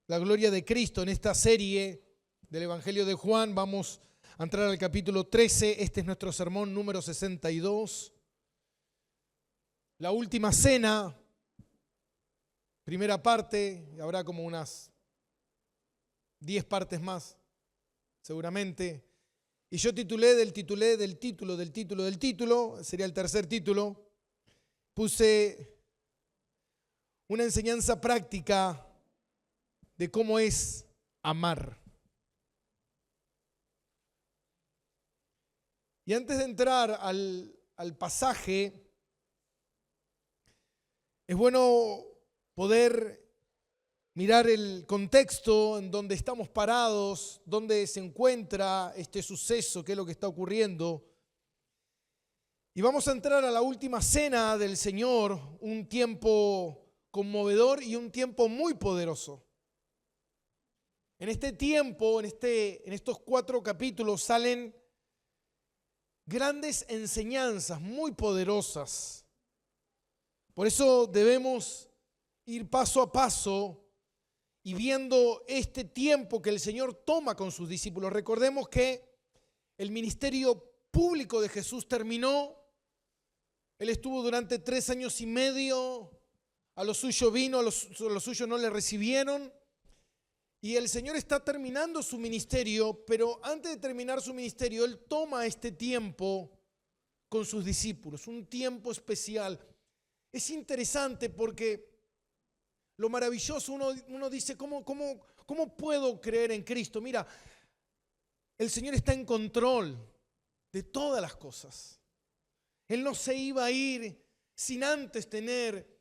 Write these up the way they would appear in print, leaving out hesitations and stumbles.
la gloria de Cristo en esta serie del Evangelio de Juan. Vamos a entrar al capítulo 13. Este es nuestro sermón número 62. La última cena, primera parte, y habrá como unas 10 partes más, seguramente. Y yo titulé del título, sería el tercer título. Puse una enseñanza práctica de cómo es amar. Y antes de entrar al pasaje, es bueno poder mirar el contexto en donde estamos parados, donde se encuentra este suceso, qué es lo que está ocurriendo. Y vamos a entrar a la última cena del Señor, un tiempo conmovedor y un tiempo muy poderoso. En este tiempo, en estos 4 capítulos salen grandes enseñanzas muy poderosas. Por eso debemos ir paso a paso y viendo este tiempo que el Señor toma con sus discípulos. Recordemos que el ministerio público de Jesús terminó. Él estuvo durante 3 años y medio. A lo suyo vino, a lo suyo no le recibieron. Y el Señor está terminando su ministerio, pero antes de terminar su ministerio, Él toma este tiempo con sus discípulos, un tiempo especial. Es interesante porque lo maravilloso, uno dice, ¿cómo puedo creer en Cristo? Mira, el Señor está en control de todas las cosas. Él no se iba a ir sin antes tener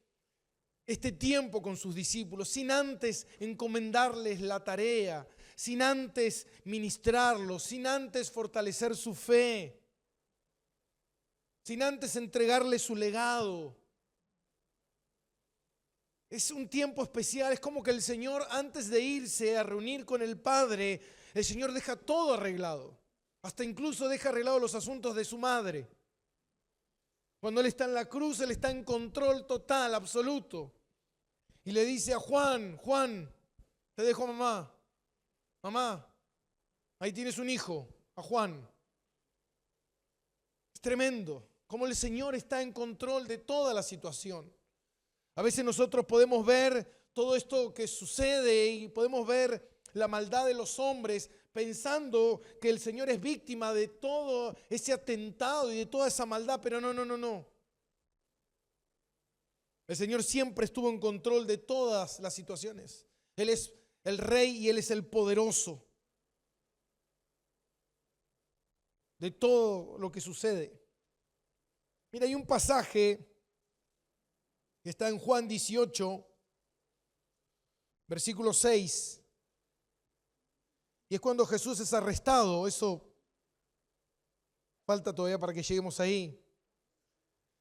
este tiempo con sus discípulos, sin antes encomendarles la tarea, sin antes ministrarlos, sin antes fortalecer su fe, sin antes entregarles su legado. Es un tiempo especial, es como que el Señor antes de irse a reunir con el Padre, el Señor deja todo arreglado, hasta incluso deja arreglados los asuntos de su madre. Cuando Él está en la cruz, Él está en control total, absoluto. Y le dice a Juan, te dejo a mamá. Mamá, ahí tienes un hijo, a Juan. Es tremendo, cómo el Señor está en control de toda la situación. A veces nosotros podemos ver todo esto que sucede y podemos ver la maldad de los hombres pensando que el Señor es víctima de todo ese atentado y de toda esa maldad, pero no. El Señor siempre estuvo en control de todas las situaciones. Él es el Rey y Él es el poderoso de todo lo que sucede. Mira, hay un pasaje que está en Juan 18, versículo 6. Y es cuando Jesús es arrestado. Eso falta todavía para que lleguemos ahí.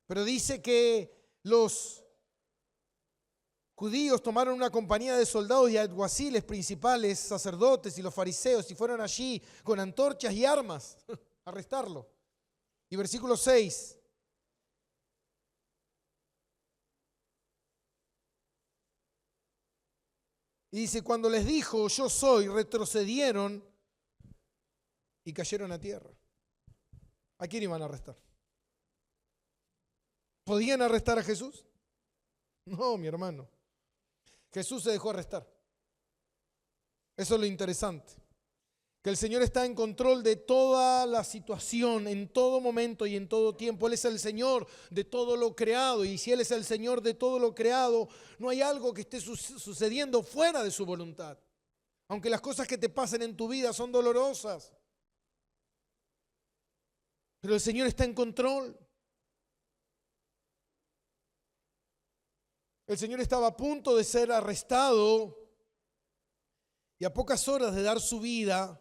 Pero dice que los judíos tomaron una compañía de soldados y alguaciles principales, sacerdotes y los fariseos, y fueron allí con antorchas y armas a arrestarlo. Y versículo 6. Y dice, cuando les dijo, yo soy, retrocedieron y cayeron a tierra. ¿A quién iban a arrestar? ¿Podían arrestar a Jesús? No, mi hermano. Jesús se dejó arrestar. Eso es lo interesante. Que el Señor está en control de toda la situación, en todo momento y en todo tiempo. Él es el Señor de todo lo creado. Y si Él es el Señor de todo lo creado, no hay algo que esté sucediendo fuera de su voluntad. Aunque las cosas que te pasen en tu vida son dolorosas. Pero el Señor está en control. El Señor estaba a punto de ser arrestado y a pocas horas de dar su vida.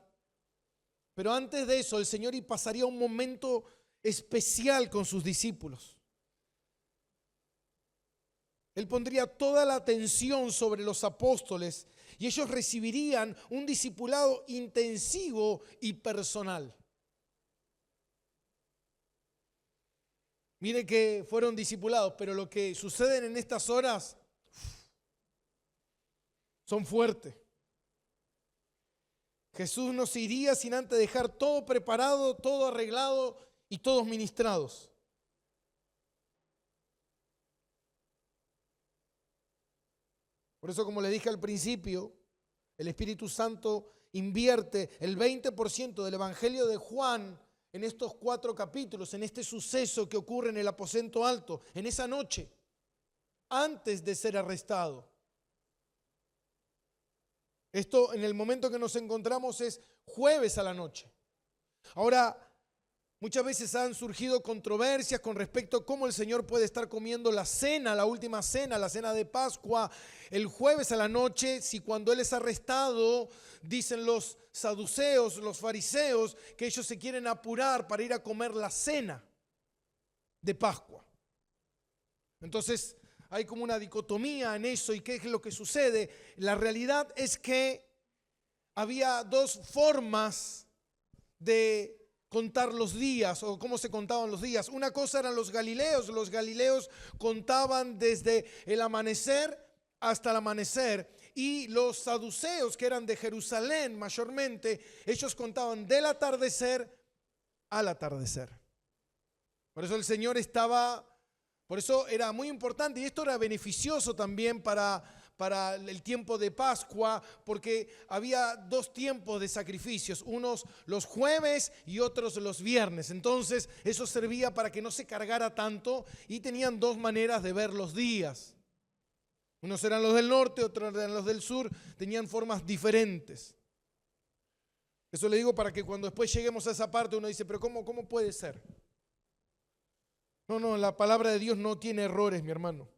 Pero antes de eso, el Señor pasaría un momento especial con sus discípulos. Él pondría toda la atención sobre los apóstoles y ellos recibirían un discipulado intensivo y personal. Mire que fueron discipulados, pero lo que sucede en estas horas son fuertes. Jesús no se iría sin antes dejar todo preparado, todo arreglado y todos ministrados. Por eso, como le dije al principio, el Espíritu Santo invierte el 20% del Evangelio de Juan en estos 4 capítulos, en este suceso que ocurre en el aposento alto, en esa noche, antes de ser arrestado. Esto, en el momento que nos encontramos, es jueves a la noche. Ahora, muchas veces han surgido controversias con respecto a cómo el Señor puede estar comiendo la cena, la última cena, la cena de Pascua, el jueves a la noche, si cuando Él es arrestado, dicen los saduceos, los fariseos, que ellos se quieren apurar para ir a comer la cena de Pascua. Entonces, hay como una dicotomía en eso. ¿Y qué es lo que sucede? La realidad es que había 2 formas de contar los días, o cómo se contaban los días. Una cosa eran los galileos contaban desde el amanecer hasta el amanecer, y los saduceos, que eran de Jerusalén mayormente, ellos contaban del atardecer al atardecer. Por eso el Señor por eso era muy importante, y esto era beneficioso también para el tiempo de Pascua, porque había 2 tiempos de sacrificios, unos los jueves y otros los viernes. Entonces eso servía para que no se cargara tanto, y tenían 2 maneras de ver los días. Unos eran los del norte, otros eran los del sur, tenían formas diferentes. Eso le digo para que cuando después lleguemos a esa parte uno dice, pero ¿cómo puede ser? No, la palabra de Dios no tiene errores, mi hermano.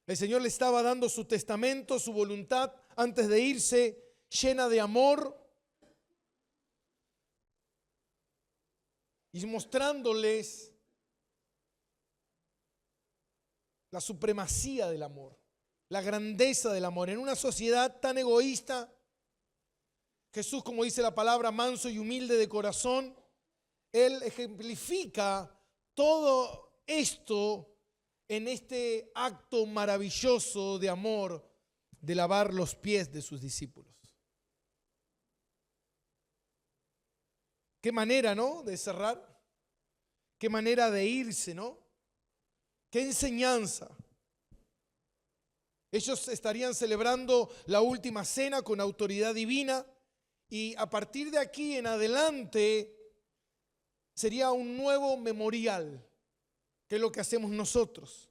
El Señor le estaba dando su testamento, su voluntad antes de irse, llena de amor, y mostrándoles la supremacía del amor, la grandeza del amor. En una sociedad tan egoísta, Jesús, como dice la palabra, manso y humilde de corazón, Él ejemplifica todo esto en este acto maravilloso de amor de lavar los pies de sus discípulos. Qué manera, ¿no?, de cerrar. Qué manera de irse, ¿no? Qué enseñanza. Ellos estarían celebrando la última cena con autoridad divina, y a partir de aquí en adelante sería un nuevo memorial, que es lo que hacemos nosotros.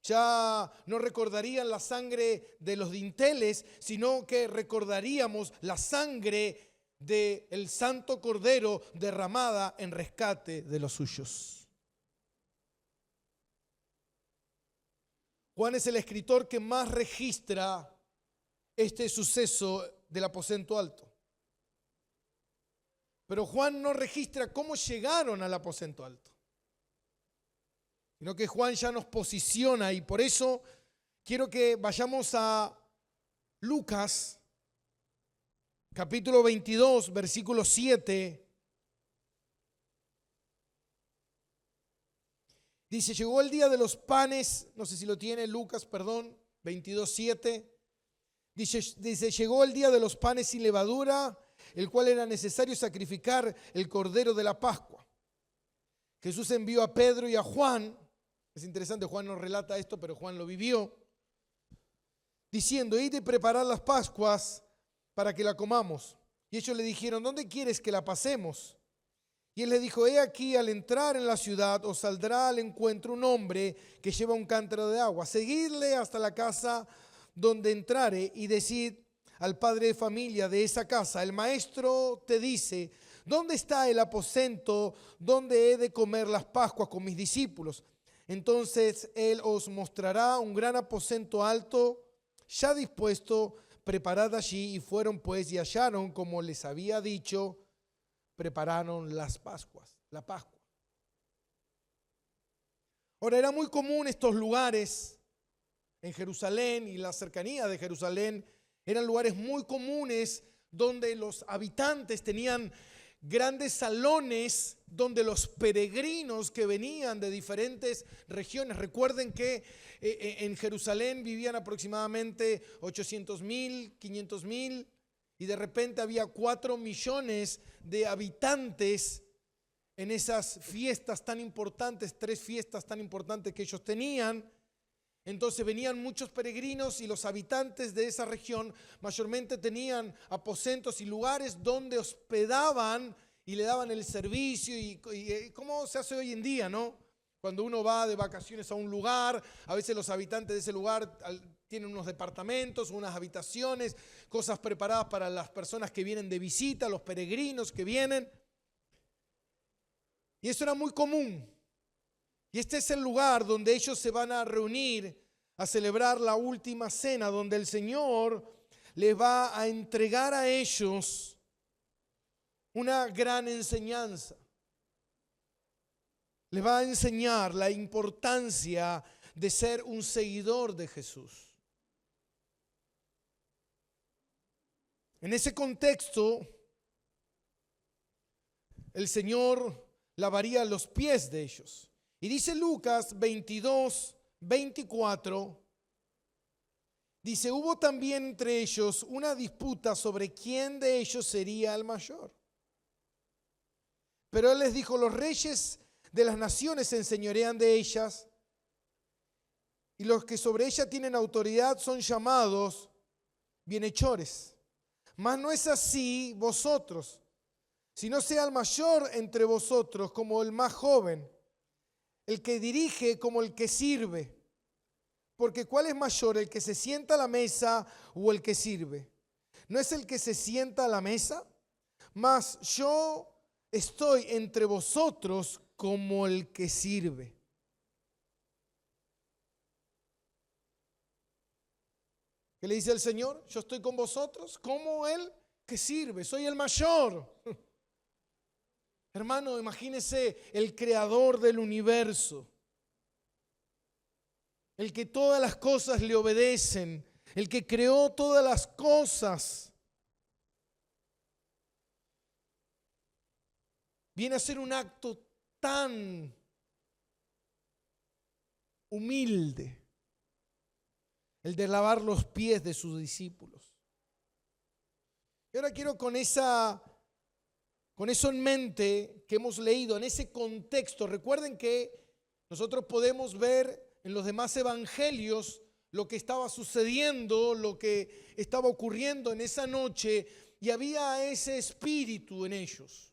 Ya no recordarían la sangre de los dinteles, sino que recordaríamos la sangre del Santo Cordero derramada en rescate de los suyos. Juan es el escritor que más registra este suceso del aposento alto. Pero Juan no registra cómo llegaron al aposento alto, sino que Juan ya nos posiciona, y por eso quiero que vayamos a Lucas, capítulo 22, versículo 7. Dice, llegó el día de los panes, no sé si lo tiene Lucas, 22, 7. Dice, llegó el día de los panes sin levadura, el cual era necesario sacrificar el cordero de la Pascua. Jesús envió a Pedro y a Juan. Es interesante, Juan no relata esto, pero Juan lo vivió, diciendo, id y preparad las Pascuas para que la comamos. Y ellos le dijeron, ¿dónde quieres que la pasemos? Y él le dijo, he aquí, al entrar en la ciudad os saldrá al encuentro un hombre que lleva un cántaro de agua. Seguidle hasta la casa donde entrare y decid al padre de familia de esa casa, el maestro te dice, ¿dónde está el aposento donde he de comer las Pascuas con mis discípulos? Entonces él os mostrará un gran aposento alto, ya dispuesto, preparad allí. Y fueron pues y hallaron como les había dicho, prepararon las Pascuas, la Pascua. Ahora, era muy común estos lugares en Jerusalén y la cercanía de Jerusalén, eran lugares muy comunes donde los habitantes tenían grandes salones donde los peregrinos que venían de diferentes regiones, recuerden que en Jerusalén vivían aproximadamente 800,000, 500,000 y de repente había 4 millones de habitantes en esas fiestas tan importantes, 3 fiestas tan importantes que ellos tenían. Entonces venían muchos peregrinos y los habitantes de esa región mayormente tenían aposentos y lugares donde hospedaban y le daban el servicio y como se hace hoy en día, ¿no? Cuando uno va de vacaciones a un lugar, a veces los habitantes de ese lugar tienen unos departamentos, unas habitaciones, cosas preparadas para las personas que vienen de visita, los peregrinos que vienen. Y eso era muy común. Y este es el lugar donde ellos se van a reunir a celebrar la última cena, donde el Señor les va a entregar a ellos una gran enseñanza. Les va a enseñar la importancia de ser un seguidor de Jesús. En ese contexto, el Señor lavaría los pies de ellos. Y dice Lucas 22, 24, dice, hubo también entre ellos una disputa sobre quién de ellos sería el mayor. Pero él les dijo, los reyes de las naciones se enseñorean de ellas, y los que sobre ella tienen autoridad son llamados bienhechores. Mas no es así vosotros, sino sea el mayor entre vosotros como el más joven, el que dirige como el que sirve. Porque ¿cuál es mayor, el que se sienta a la mesa o el que sirve? ¿No es el que se sienta a la mesa? Mas yo estoy entre vosotros como el que sirve. ¿Qué le dice el Señor? Yo estoy con vosotros como el que sirve. Soy el mayor. Hermano, imagínese el creador del universo, el que todas las cosas le obedecen, el que creó todas las cosas. Viene a ser un acto tan humilde, el de lavar los pies de sus discípulos. Y ahora quiero con eso en mente que hemos leído, en ese contexto, recuerden que nosotros podemos ver en los demás evangelios lo que estaba sucediendo, lo que estaba ocurriendo en esa noche, y había ese espíritu en ellos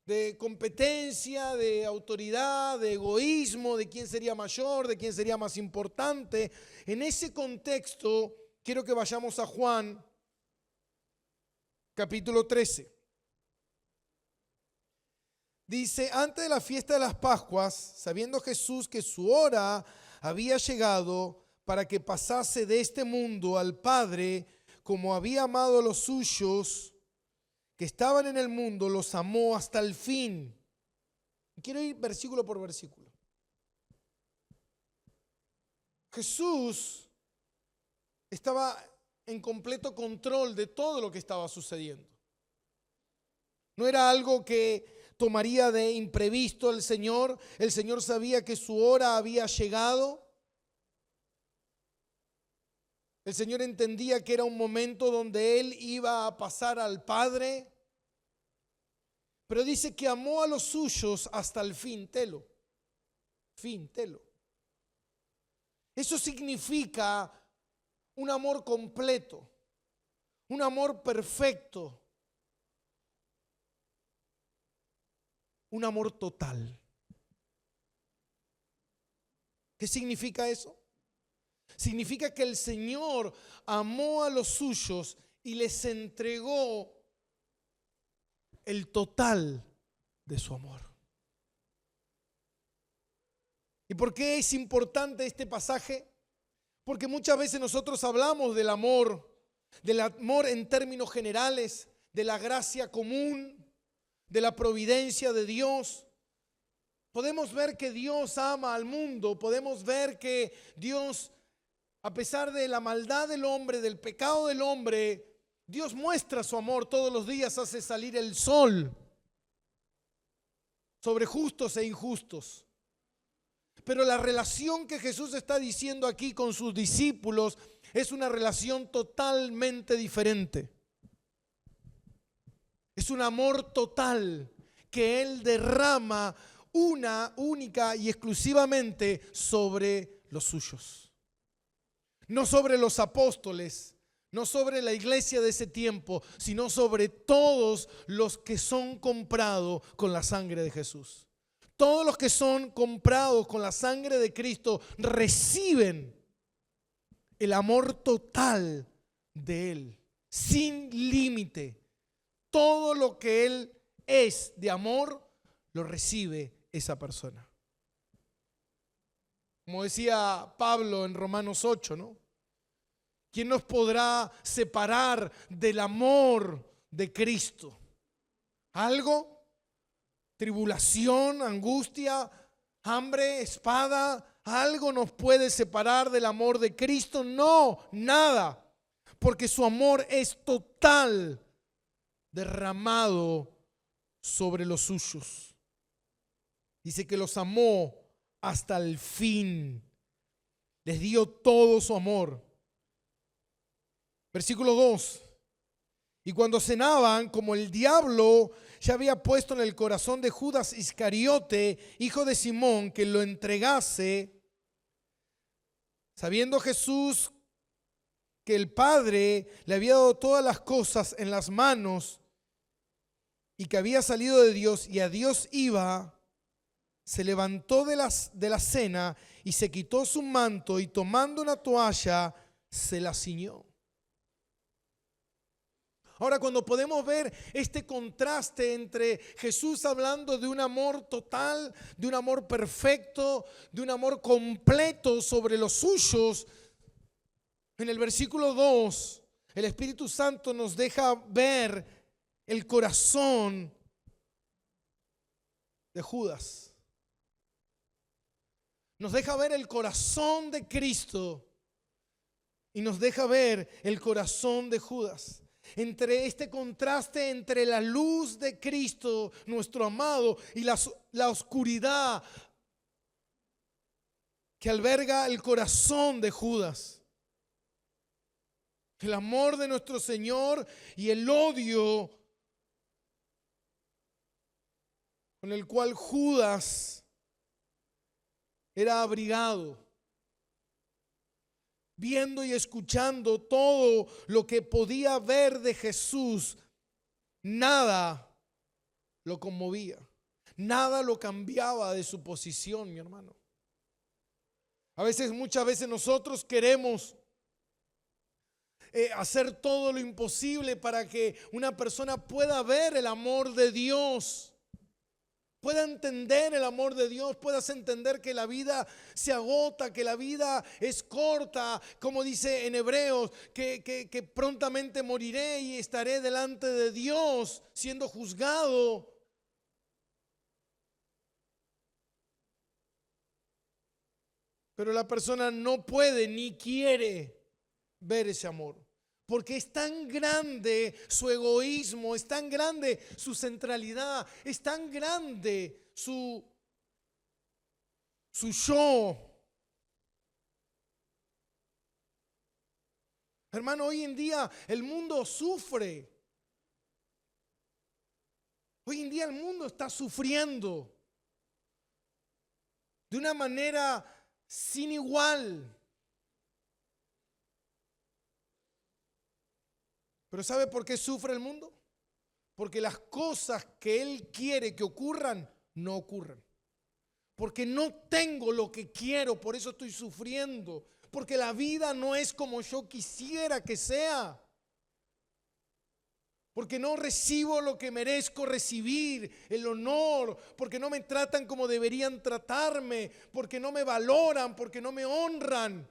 de competencia, de autoridad, de egoísmo, de quién sería mayor, de quién sería más importante. En ese contexto, quiero que vayamos a Juan, capítulo 13. Dice, antes de la fiesta de las Pascuas, sabiendo Jesús que su hora había llegado para que pasase de este mundo al Padre, como había amado a los suyos que estaban en el mundo, los amó hasta el fin. Quiero ir versículo por versículo. Jesús estaba en completo control de todo lo que estaba sucediendo. No era algo que tomaría de imprevisto el Señor. El Señor sabía que su hora había llegado. El Señor entendía que era un momento donde Él iba a pasar al Padre. Pero dice que amó a los suyos hasta el fin, telo. Fin, telo. Eso significa un amor completo, un amor perfecto, un amor total. ¿Qué significa eso? Significa que el Señor amó a los suyos y les entregó el total de su amor. ¿Y por qué es importante este pasaje? Porque muchas veces nosotros hablamos del amor en términos generales, de la gracia común, de la providencia de Dios. Podemos ver que Dios ama al mundo, podemos ver que Dios, a pesar de la maldad del hombre, del pecado del hombre, Dios muestra su amor todos los días, hace salir el sol sobre justos e injustos. Pero la relación que Jesús está diciendo aquí con sus discípulos es una relación totalmente diferente. Es un amor total que Él derrama única y exclusivamente sobre los suyos. No sobre los apóstoles, no sobre la iglesia de ese tiempo, sino sobre todos los que son comprados con la sangre de Jesús. Todos los que son comprados con la sangre de Cristo reciben el amor total de Él, sin límite. Todo lo que Él es de amor, lo recibe esa persona. Como decía Pablo en Romanos 8, ¿no? ¿Quién nos podrá separar del amor de Cristo? ¿Algo? ¿Tribulación, angustia, hambre, espada? ¿Algo nos puede separar del amor de Cristo? No, nada. Porque su amor es total, derramado sobre los suyos. Dice que los amó hasta el fin. Les dio todo su amor. Versículo 2. Y cuando cenaban, como el diablo ya había puesto en el corazón de Judas Iscariote, hijo de Simón, que lo entregase, sabiendo Jesús que el Padre le había dado todas las cosas en las manos y que había salido de Dios y a Dios iba, se levantó de la cena y se quitó su manto y tomando una toalla se la ciñó. Ahora, cuando podemos ver este contraste entre Jesús hablando de un amor total, de un amor perfecto, de un amor completo sobre los suyos, en el versículo 2, el Espíritu Santo nos deja ver el corazón de Judas. Nos deja ver el corazón de Cristo y nos deja ver el corazón de Judas. Entre este contraste entre la luz de Cristo, nuestro amado, y la oscuridad que alberga el corazón de Judas. El amor de nuestro Señor y el odio con el cual Judas era abrigado, viendo y escuchando todo lo que podía ver de Jesús, nada lo conmovía, nada lo cambiaba de su posición, mi hermano. Muchas veces nosotros queremos hacer todo lo imposible para que una persona pueda ver el amor de Dios, pueda entender el amor de Dios, puedas entender que la vida se agota, que la vida es corta, como dice en Hebreos, que prontamente moriré y estaré delante de Dios siendo juzgado. Pero la persona no puede ni quiere ver ese amor, porque es tan grande su egoísmo, es tan grande su centralidad, es tan grande su yo. Hermano, hoy en día el mundo sufre. Hoy en día el mundo está sufriendo de una manera sin igual. Pero ¿sabe por qué sufre el mundo? Porque las cosas que Él quiere que ocurran, no ocurren. Porque no tengo lo que quiero, por eso estoy sufriendo. Porque la vida no es como yo quisiera que sea. Porque no recibo lo que merezco recibir, el honor, porque no me tratan como deberían tratarme, porque no me valoran, porque no me honran.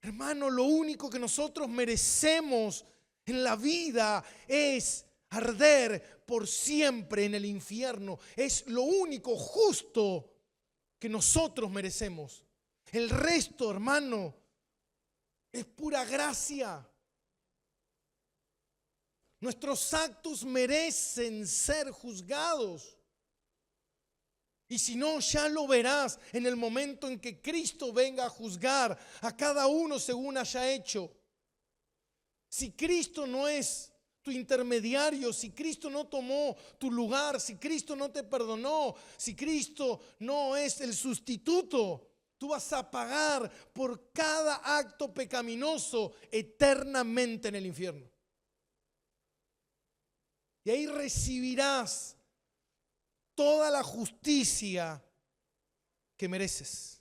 Hermano, lo único que nosotros merecemos en la vida es arder por siempre en el infierno. Es lo único justo que nosotros merecemos. El resto, hermano, es pura gracia. Nuestros actos merecen ser juzgados. Y si no, ya lo verás en el momento en que Cristo venga a juzgar a cada uno según haya hecho. Si Cristo no es tu intermediario, si Cristo no tomó tu lugar, si Cristo no te perdonó, si Cristo no es el sustituto, tú vas a pagar por cada acto pecaminoso eternamente en el infierno. Y ahí recibirás toda la justicia que mereces.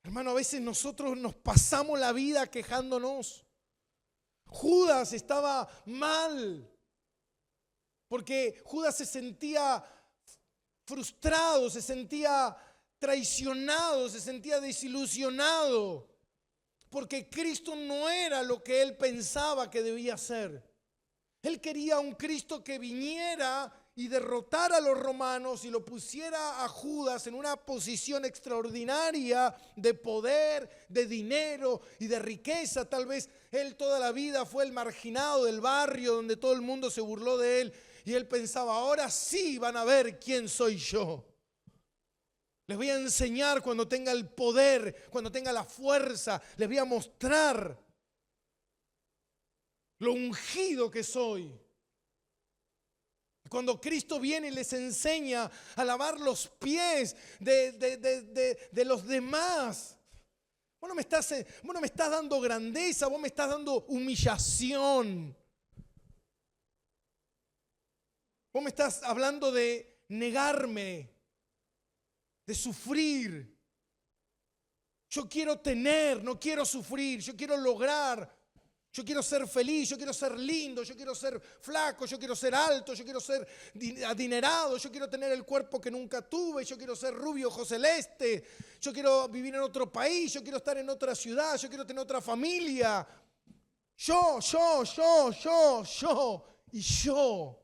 Hermano, a veces nosotros nos pasamos la vida quejándonos. Judas estaba mal porque Judas se sentía frustrado, se sentía traicionado, se sentía desilusionado, porque Cristo no era lo que él pensaba que debía ser. Él quería un Cristo que viniera y derrotara a los romanos y lo pusiera a Judas en una posición extraordinaria de poder, de dinero y de riqueza. Tal vez él toda la vida fue el marginado del barrio donde todo el mundo se burló de él. Y él pensaba, ahora sí van a ver quién soy yo. Les voy a enseñar cuando tenga el poder, cuando tenga la fuerza. Les voy a mostrar lo ungido que soy. Cuando Cristo viene y les enseña a lavar los pies de los demás. Vos no me estás dando grandeza, vos me estás dando humillación. Vos me estás hablando de negarme, de sufrir. Yo quiero tener, no quiero sufrir, yo quiero lograr. Yo quiero ser feliz, yo quiero ser lindo, yo quiero ser flaco, yo quiero ser alto, yo quiero ser adinerado, yo quiero tener el cuerpo que nunca tuve, yo quiero ser rubio, ojo celeste, yo quiero vivir en otro país, yo quiero estar en otra ciudad, yo quiero tener otra familia. Yo y yo.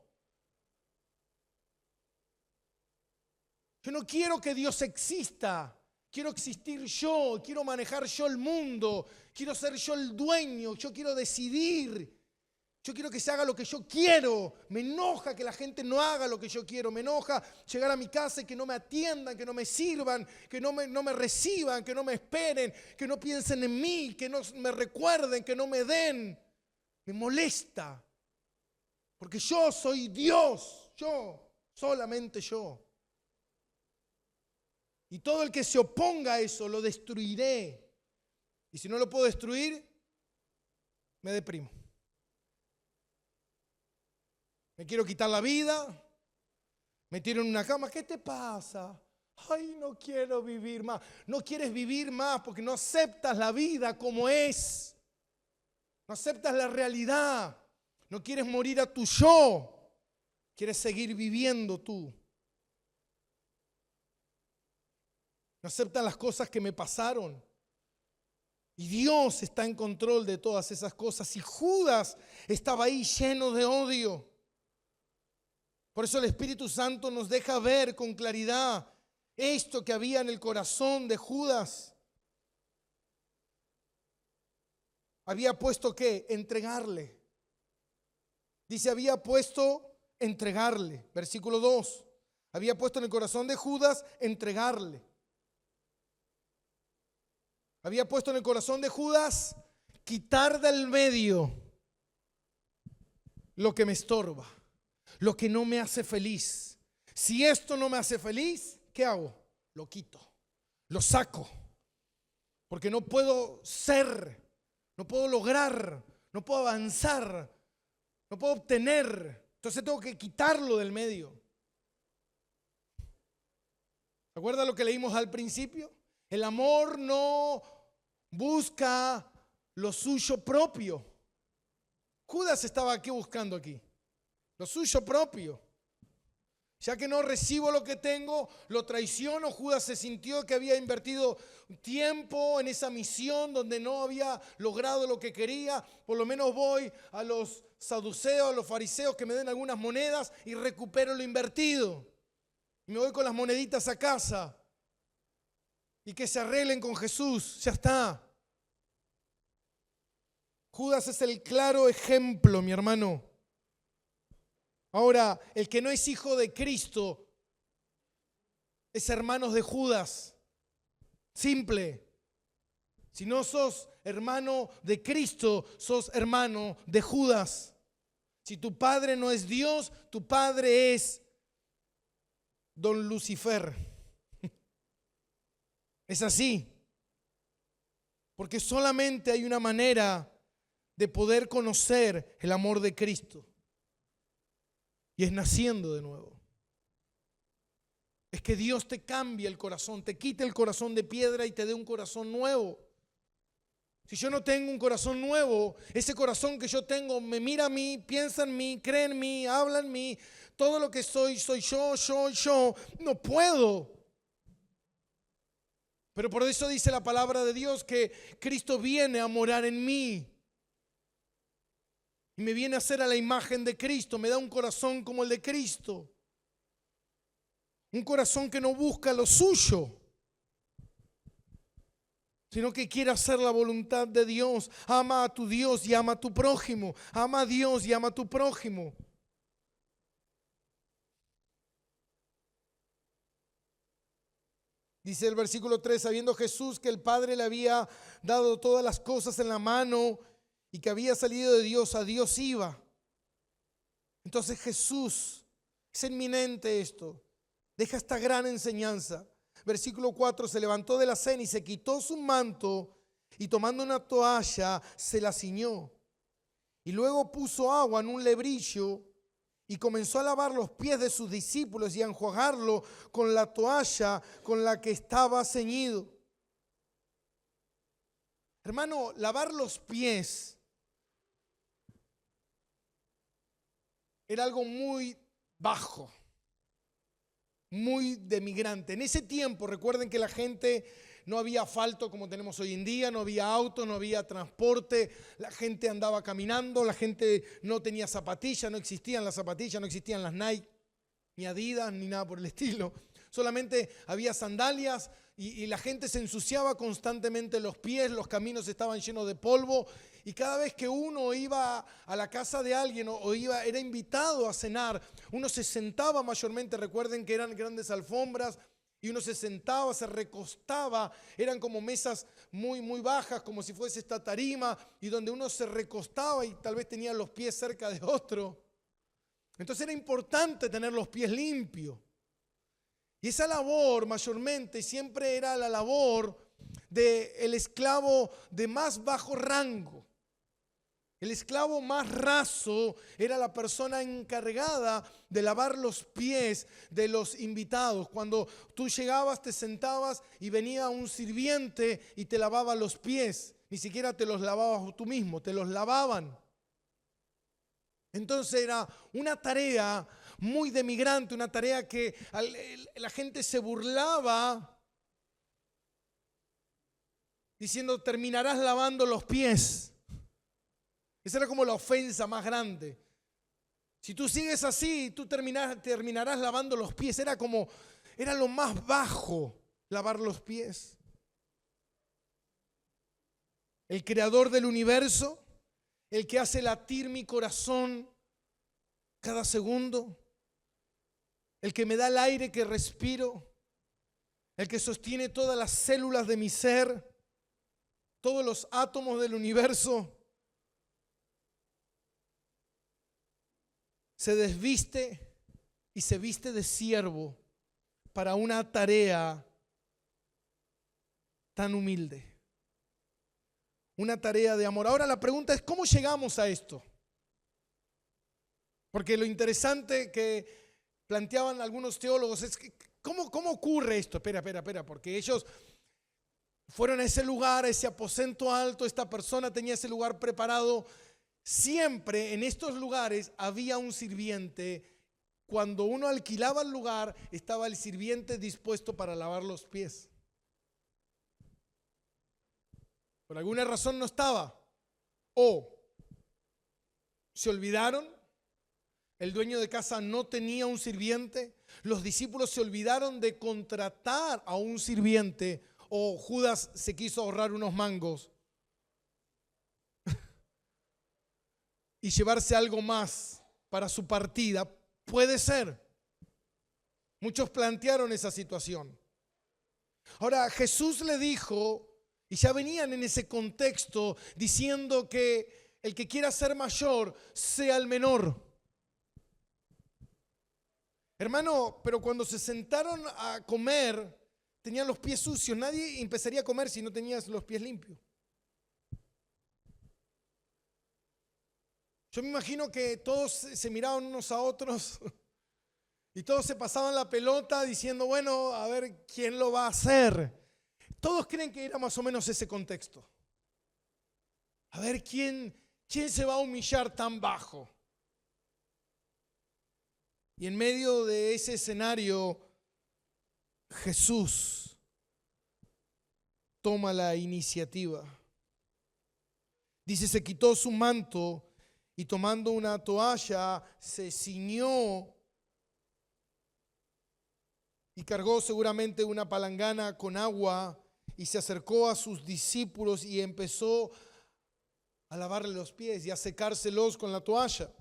Yo no quiero que Dios exista. Quiero existir yo, quiero manejar yo el mundo, quiero ser yo el dueño, yo quiero decidir, yo quiero que se haga lo que yo quiero. Me enoja que la gente no haga lo que yo quiero, me enoja llegar a mi casa y que no me atiendan, que no me sirvan, que no me reciban, que no me esperen, que no piensen en mí, que no me recuerden, que no me den. Me molesta, porque yo soy Dios, yo, solamente yo. Y todo el que se oponga a eso lo destruiré. Y si no lo puedo destruir, me deprimo. Me quiero quitar la vida, me tiro en una cama. ¿Qué te pasa? Ay, no quiero vivir más. No quieres vivir más porque no aceptas la vida como es. No aceptas la realidad. No quieres morir a tu yo. Quieres seguir viviendo tú. No aceptan las cosas que me pasaron. Y Dios está en control de todas esas cosas. Y Judas estaba ahí lleno de odio. Por eso el Espíritu Santo nos deja ver con claridad esto que había en el corazón de Judas. Había puesto ¿qué? Entregarle. Dice, había puesto entregarle. Versículo 2. Había puesto en el corazón de Judas entregarle. Había puesto en el corazón de Judas quitar del medio lo que me estorba, lo que no me hace feliz. Si esto no me hace feliz, ¿qué hago? Lo quito, lo saco, porque no puedo ser, no puedo lograr, no puedo avanzar, no puedo obtener. Entonces tengo que quitarlo del medio. ¿Se acuerdan lo que leímos al principio? El amor no busca lo suyo propio. Judas estaba aquí buscando aquí lo suyo propio. Ya que no recibo lo que tengo, lo traiciono. Judas se sintió que había invertido tiempo en esa misión donde no había logrado lo que quería. Por lo menos voy a los saduceos, a los fariseos que me den algunas monedas y recupero lo invertido. Y me voy con las moneditas a casa. Y que se arreglen con Jesús, ya está. Judas es el claro ejemplo, mi hermano. Ahora, el que no es hijo de Cristo es hermano de Judas. Simple. Si no sos hermano de Cristo, sos hermano de Judas. Si tu padre no es Dios, tu padre es Don Lucifer. Es así. Porque solamente hay una manera de poder conocer el amor de Cristo. Y es naciendo de nuevo. Es que Dios te cambie el corazón, te quite el corazón de piedra y te dé un corazón nuevo. Si yo no tengo un corazón nuevo, ese corazón que yo tengo me mira a mí, piensa en mí, cree en mí, habla en mí, todo lo que soy yo, no puedo. Pero por eso dice la palabra de Dios que Cristo viene a morar en mí. Y me viene a hacer a la imagen de Cristo, me da un corazón como el de Cristo. Un corazón que no busca lo suyo, sino que quiere hacer la voluntad de Dios. Ama a tu Dios y ama a tu prójimo. Ama a Dios y ama a tu prójimo. Dice el versículo 3, sabiendo Jesús que el Padre le había dado todas las cosas en la mano y que había salido de Dios, a Dios iba. Entonces Jesús, es inminente esto, deja esta gran enseñanza. Versículo 4, se levantó de la cena y se quitó su manto y tomando una toalla se la ciñó. Y luego puso agua en un lebrillo y comenzó a lavar los pies de sus discípulos y a enjuagarlo con la toalla con la que estaba ceñido. Hermano, lavar los pies era algo muy bajo, muy denigrante. En ese tiempo, recuerden que la gente, no había asfalto como tenemos hoy en día, no había auto, no había transporte, la gente andaba caminando, la gente no tenía zapatillas, no existían las zapatillas, no existían las Nike, ni Adidas, ni nada por el estilo. Solamente había sandalias y la gente se ensuciaba constantemente los pies, los caminos estaban llenos de polvo. Y cada vez que uno iba a la casa de alguien era invitado a cenar, uno se sentaba mayormente, recuerden que eran grandes alfombras, y uno se sentaba, se recostaba, eran como mesas muy, muy bajas, como si fuese esta tarima, y donde uno se recostaba y tal vez tenía los pies cerca de otro. Entonces era importante tener los pies limpios. Y esa labor mayormente siempre era la labor del esclavo de más bajo rango. El esclavo más raso era la persona encargada de lavar los pies de los invitados. Cuando tú llegabas, te sentabas y venía un sirviente y te lavaba los pies. Ni siquiera te los lavabas tú mismo, te los lavaban. Entonces era una tarea muy denigrante, una tarea que la gente se burlaba diciendo: terminarás lavando los pies. Esa era como la ofensa más grande. Si tú sigues así, tú terminarás lavando los pies. Era lo más bajo, lavar los pies. El creador del universo, el que hace latir mi corazón cada segundo, el que me da el aire que respiro, el que sostiene todas las células de mi ser, todos los átomos del universo, se desviste y se viste de siervo para una tarea tan humilde, una tarea de amor. Ahora la pregunta es: ¿cómo llegamos a esto? Porque lo interesante que planteaban algunos teólogos es que, ¿cómo ocurre esto? Espera, porque ellos fueron a ese lugar, a ese aposento alto, esta persona tenía ese lugar preparado. Siempre en estos lugares había un sirviente. Cuando uno alquilaba el lugar, estaba el sirviente dispuesto para lavar los pies. Por alguna razón no estaba. O se olvidaron, el dueño de casa no tenía un sirviente, los discípulos se olvidaron de contratar a un sirviente, o Judas se quiso ahorrar unos mangos y llevarse algo más para su partida. Puede ser. Muchos plantearon esa situación. Ahora, Jesús le dijo Y ya venían en ese contexto diciendo que el que quiera ser mayor sea el menor. Hermano, pero cuando se sentaron a comer, tenían los pies sucios. Nadie empezaría a comer si no tenías los pies limpios. Yo me imagino que todos se miraban unos a otros y todos se pasaban la pelota diciendo, bueno, a ver quién lo va a hacer. Todos creen que era más o menos ese contexto. A ver quién se va a humillar tan bajo. Y en medio de ese escenario, Jesús toma la iniciativa. Dice, se quitó su manto y tomando una toalla se ciñó y cargó seguramente una palangana con agua y se acercó a sus discípulos y empezó a lavarle los pies y a secárselos con la toalla.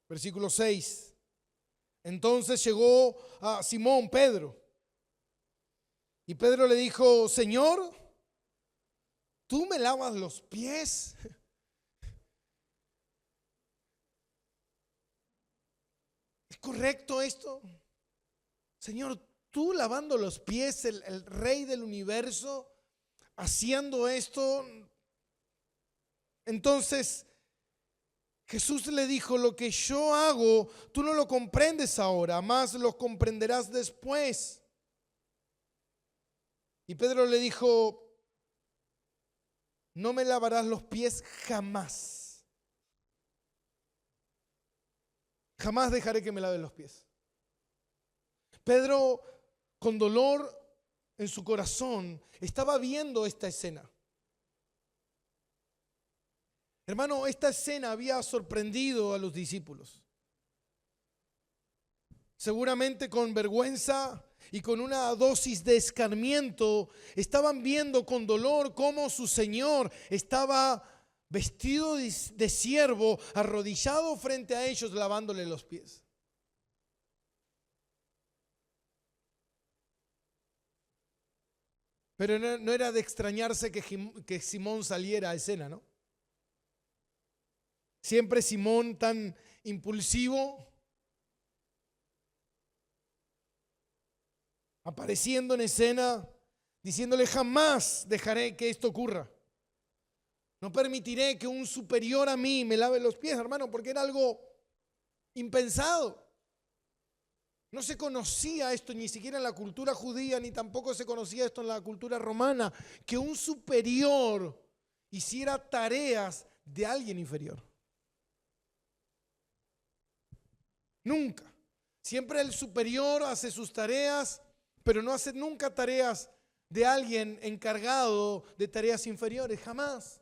Versículo 6. Entonces llegó a Simón Pedro y Pedro le dijo, Señor, ¿tú me lavas los pies? ¿Es correcto esto? Señor, tú lavando los pies, el rey del universo, haciendo esto. Entonces Jesús le dijo, lo que yo hago, tú no lo comprendes ahora, más lo comprenderás después. Y Pedro le dijo, no me lavarás los pies jamás. Jamás dejaré que me lave los pies. Pedro, con dolor en su corazón, estaba viendo esta escena. Hermano, esta escena había sorprendido a los discípulos. Seguramente con vergüenza y con una dosis de escarmiento, estaban viendo con dolor cómo su Señor estaba vestido de siervo, arrodillado frente a ellos, lavándole los pies. Pero no era de extrañarse que Simón saliera a escena, ¿no? Siempre Simón tan impulsivo, apareciendo en escena, diciéndole jamás dejaré que esto ocurra. No permitiré que un superior a mí me lave los pies, hermano, porque era algo impensado. No se conocía esto ni siquiera en la cultura judía, ni tampoco se conocía esto en la cultura romana, que un superior hiciera tareas de alguien inferior. Nunca. Siempre el superior hace sus tareas, pero no hace nunca tareas de alguien encargado de tareas inferiores, jamás.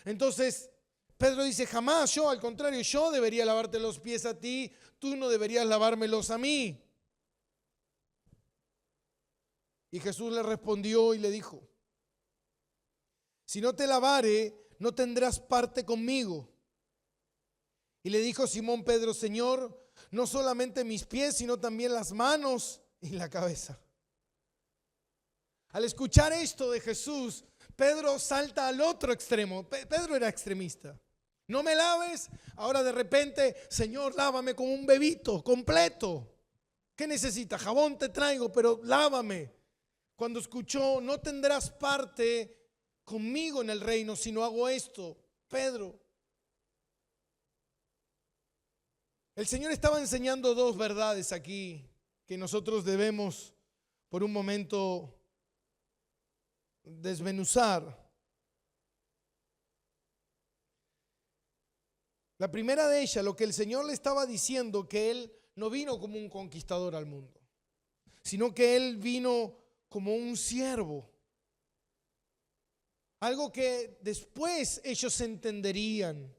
Entonces, Pedro dice, jamás, yo al contrario, yo debería lavarte los pies a ti, tú no deberías lavármelos a mí. Y Jesús le respondió y le dijo, si no te lavare, no tendrás parte conmigo. Y le dijo Simón Pedro, Señor, no solamente mis pies, sino también las manos y la cabeza. Al escuchar esto de Jesús, Pedro salta al otro extremo. Pedro era extremista. No me laves, ahora de repente, Señor, lávame como un bebito completo. ¿Qué necesitas? Jabón te traigo, pero lávame. Cuando escuchó, no tendrás parte conmigo en el reino si no hago esto. Pedro. El Señor estaba enseñando dos verdades aquí que nosotros debemos por un momento desmenuzar. La primera de ellas, lo que el Señor le estaba diciendo, que Él no vino como un conquistador al mundo, sino que Él vino como un siervo. Algo que después ellos entenderían.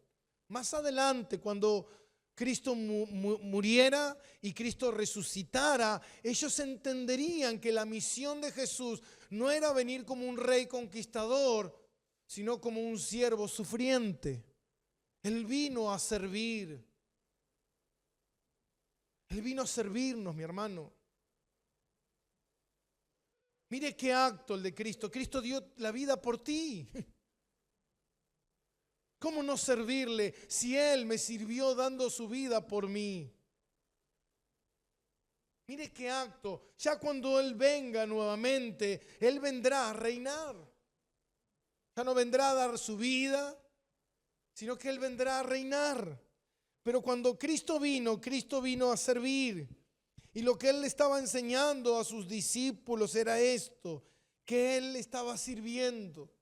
Más adelante, cuando Cristo muriera y Cristo resucitara, ellos entenderían que la misión de Jesús no era venir como un rey conquistador, sino como un siervo sufriente. Él vino a servir. Él vino a servirnos, mi hermano. Mire qué acto el de Cristo. Cristo dio la vida por ti. ¿Cómo no servirle si Él me sirvió dando su vida por mí? Mire qué acto. Ya cuando Él venga nuevamente, Él vendrá a reinar. Ya no vendrá a dar su vida, sino que Él vendrá a reinar. Pero cuando Cristo vino a servir. Y lo que Él le estaba enseñando a sus discípulos era esto, que Él estaba sirviendo.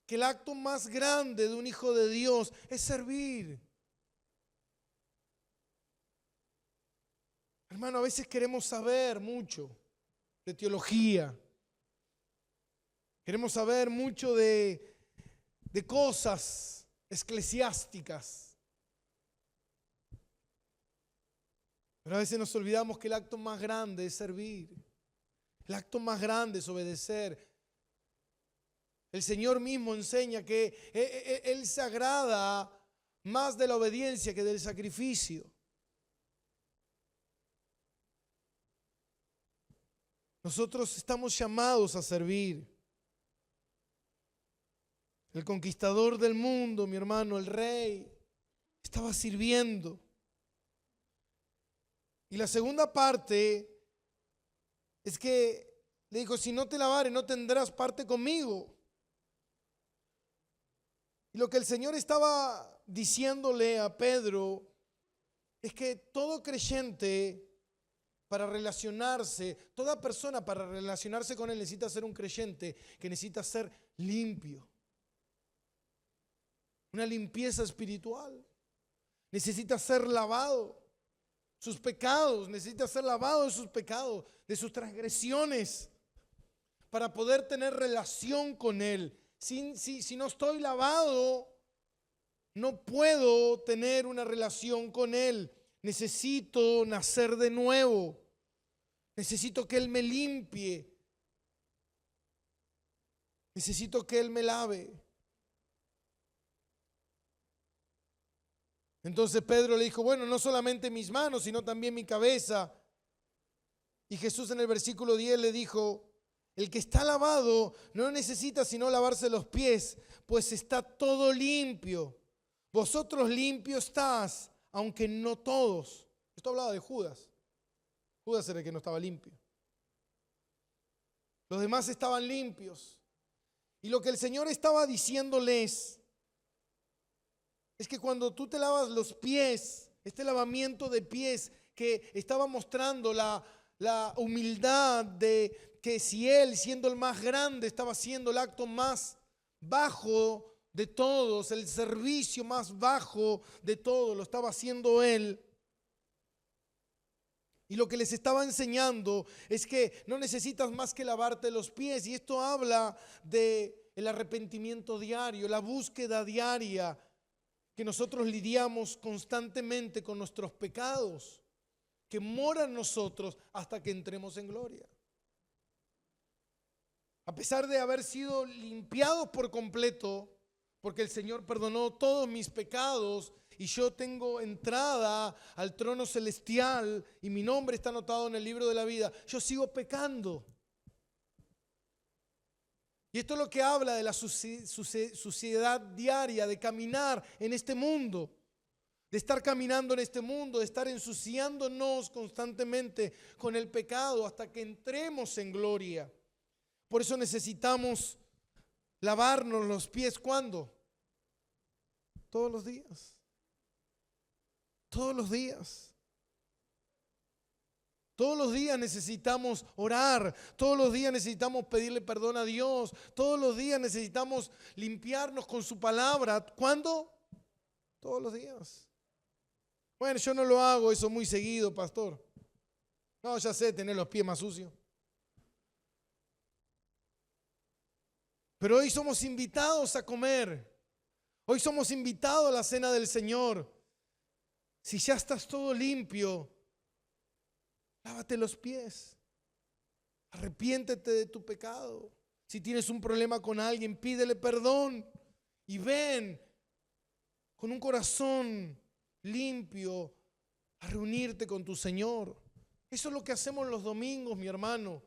Que el acto más grande de un hijo de Dios es servir. Hermano, a veces queremos saber mucho de teología. Queremos saber mucho de cosas eclesiásticas. Pero a veces nos olvidamos que el acto más grande es servir. El acto más grande es obedecer. El Señor mismo enseña que Él se agrada más de la obediencia que del sacrificio. Nosotros estamos llamados a servir. El conquistador del mundo, mi hermano, el rey, estaba sirviendo. Y la segunda parte es que le dijo, si no te lavares no tendrás parte conmigo. Y lo que el Señor estaba diciéndole a Pedro es que todo creyente para relacionarse, toda persona para relacionarse con Él necesita ser un creyente que necesita ser limpio. Una limpieza espiritual. Necesita ser lavado. Sus pecados, necesita ser lavado de sus pecados, de sus transgresiones, para poder tener relación con Él. Si no estoy lavado, no puedo tener una relación con Él. Necesito nacer de nuevo. Necesito que Él me limpie. Necesito que Él me lave. Entonces Pedro le dijo, bueno, no solamente mis manos, sino también mi cabeza. Y Jesús en el versículo 10 le dijo, el que está lavado no necesita sino lavarse los pies, pues está todo limpio. Vosotros limpios estás, aunque no todos. Esto hablaba de Judas. Judas era el que no estaba limpio. Los demás estaban limpios. Y lo que el Señor estaba diciéndoles es que cuando tú te lavas los pies, este lavamiento de pies que estaba mostrando la humildad de que si Él, siendo el más grande, estaba haciendo el acto más bajo de todos, el servicio más bajo de todos, lo estaba haciendo Él. Y lo que les estaba enseñando es que no necesitas más que lavarte los pies. Y esto habla del arrepentimiento diario, la búsqueda diaria, que nosotros lidiamos constantemente con nuestros pecados, que moran en nosotros hasta que entremos en gloria. A pesar de haber sido limpiados por completo, porque el Señor perdonó todos mis pecados y yo tengo entrada al trono celestial y mi nombre está anotado en el libro de la vida, yo sigo pecando. Y esto es lo que habla de la suciedad diaria, de caminar en este mundo, de estar caminando en este mundo, de estar ensuciándonos constantemente con el pecado hasta que entremos en gloria. Por eso necesitamos lavarnos los pies. ¿Cuándo? Todos los días. Todos los días. Todos los días necesitamos orar, todos los días necesitamos pedirle perdón a Dios, todos los días necesitamos limpiarnos con su palabra. ¿Cuándo? Todos los días. Bueno, yo no lo hago eso muy seguido, pastor. No, ya sé, tener los pies más sucios. Pero hoy somos invitados a comer. Hoy somos invitados a la cena del Señor. Si ya estás todo limpio, lávate los pies. Arrepiéntete de tu pecado. Si tienes un problema con alguien, pídele perdón. Y ven con un corazón limpio a reunirte con tu Señor. Eso es lo que hacemos los domingos, mi hermano.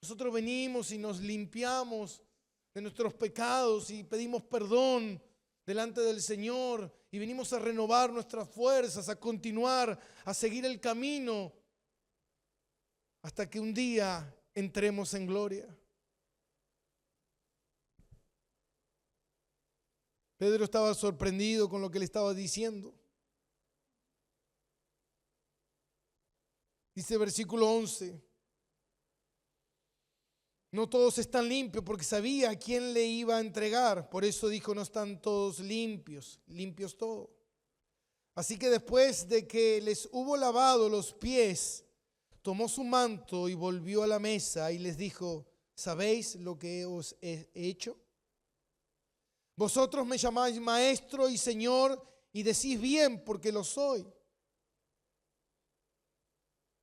Nosotros venimos y nos limpiamos de nuestros pecados y pedimos perdón delante del Señor y venimos a renovar nuestras fuerzas, a continuar, a seguir el camino hasta que un día entremos en gloria. Pedro estaba sorprendido con lo que le estaba diciendo. Dice versículo 11: no todos están limpios, porque sabía a quién le iba a entregar. Por eso dijo, no están todos limpios todos. Así que después de que les hubo lavado los pies, tomó su manto y volvió a la mesa y les dijo, ¿sabéis lo que os he hecho? Vosotros me llamáis maestro y señor y decís bien, porque lo soy.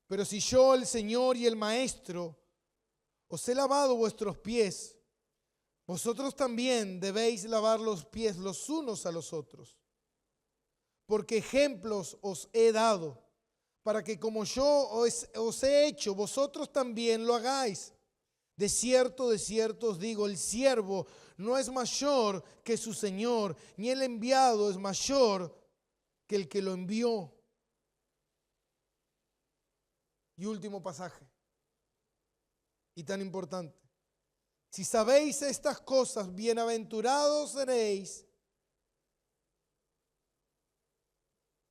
Pero si yo, el Señor y el maestro, os he lavado vuestros pies, vosotros también debéis lavar los pies los unos a los otros. Porque ejemplos os he dado, para que como yo os he hecho, vosotros también lo hagáis. De cierto os digo, el siervo no es mayor que su Señor, ni el enviado es mayor que el que lo envió. Y último pasaje, y tan importante. Si sabéis estas cosas, bienaventurados seréis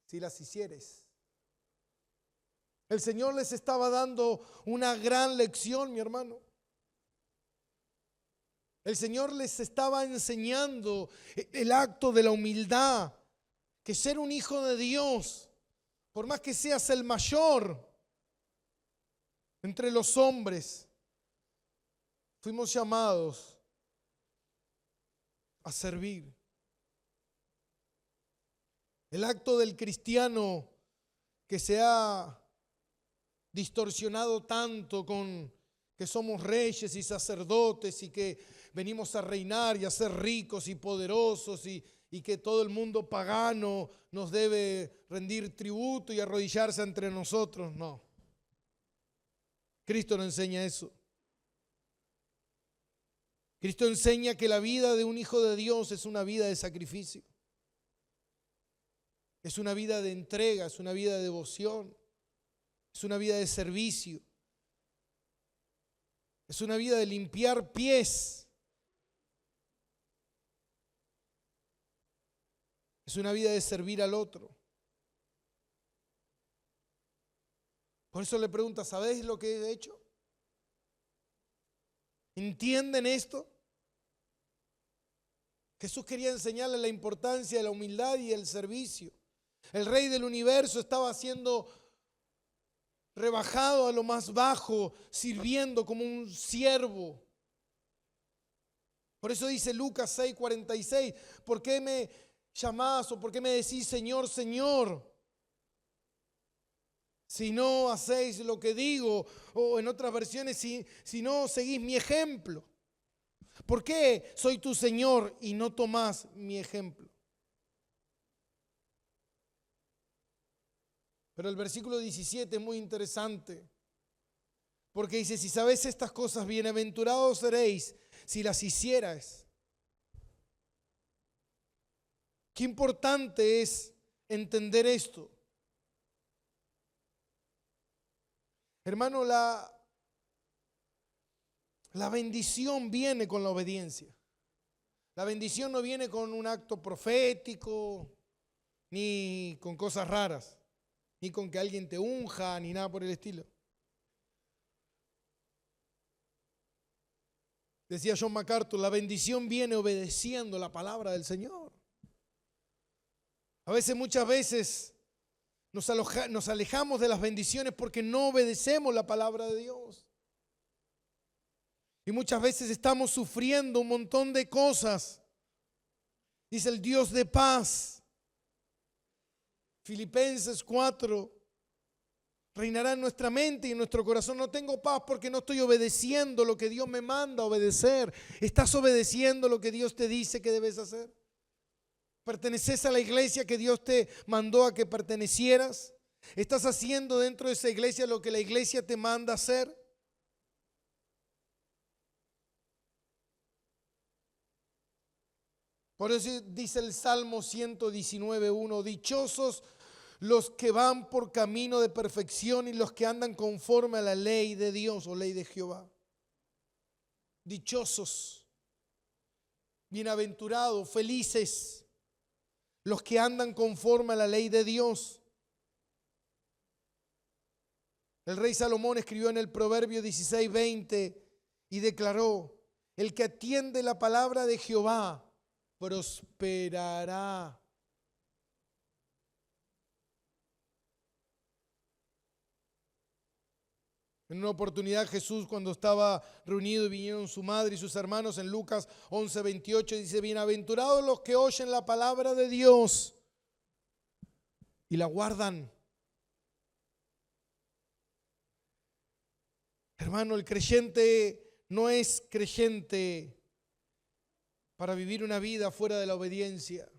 si las hiciereis. El Señor les estaba dando una gran lección, mi hermano. El Señor les estaba enseñando el acto de la humildad, que ser un hijo de Dios, por más que seas el mayor entre los hombres, fuimos llamados a servir. El acto del cristiano que se ha distorsionado tanto con que somos reyes y sacerdotes y que venimos a reinar y a ser ricos y poderosos y que todo el mundo pagano nos debe rendir tributo y arrodillarse entre nosotros. No. Cristo no enseña eso. Cristo enseña que la vida de un hijo de Dios es una vida de sacrificio. Es una vida de entrega, es una vida de devoción, es una vida de servicio. Es una vida de limpiar pies. Es una vida de servir al otro. Por eso le pregunta, ¿sabéis lo que he hecho? ¿Entienden esto? Jesús quería enseñarle la importancia de la humildad y el servicio. El rey del universo estaba siendo rebajado a lo más bajo, sirviendo como un siervo. Por eso dice Lucas 6:46, ¿por qué me llamás o por qué me decís Señor, Señor? Si no hacéis lo que digo, o en otras versiones, si no seguís mi ejemplo. ¿Por qué soy tu Señor y no tomás mi ejemplo? Pero el versículo 17 es muy interesante, porque dice, si sabéis estas cosas, bienaventurados seréis si las hicierais. Qué importante es entender esto. Hermano, la bendición viene con la obediencia. La bendición no viene con un acto profético, ni con cosas raras, ni con que alguien te unja, ni nada por el estilo. Decía John MacArthur, la bendición viene obedeciendo la palabra del Señor. Muchas veces nos alejamos de las bendiciones porque no obedecemos la palabra de Dios. Y muchas veces estamos sufriendo un montón de cosas. Dice el Dios de paz. Filipenses 4. Reinará en nuestra mente y en nuestro corazón. No tengo paz porque no estoy obedeciendo lo que Dios me manda a obedecer. ¿Estás obedeciendo lo que Dios te dice que debes hacer? ¿Perteneces a la iglesia que Dios te mandó a que pertenecieras? ¿Estás haciendo dentro de esa iglesia lo que la iglesia te manda hacer? Por eso dice el Salmo 119:1, dichosos los que van por camino de perfección y los que andan conforme a la ley de Dios o ley de Jehová. Dichosos, bienaventurados, felices los que andan conforme a la ley de Dios. El rey Salomón escribió en el Proverbio 16:20 y declaró: el que atiende la palabra de Jehová prosperará. En una oportunidad Jesús, cuando estaba reunido y vinieron su madre y sus hermanos, en Lucas 11:28 dice: bienaventurados los que oyen la palabra de Dios y la guardan. Hermano, el creyente no es creyente para vivir una vida fuera de la obediencia.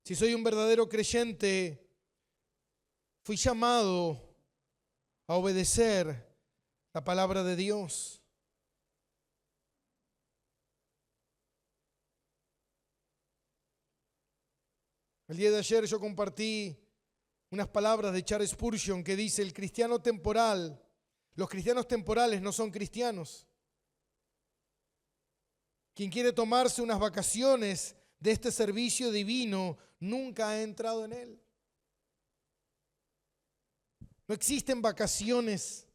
Si soy un verdadero creyente, fui llamado a obedecer la palabra de Dios. El día de ayer yo compartí unas palabras de Charles Spurgeon que dice: el cristiano temporal, los cristianos temporales no son cristianos. Quien quiere tomarse unas vacaciones de este servicio divino nunca ha entrado en él. No existen vacaciones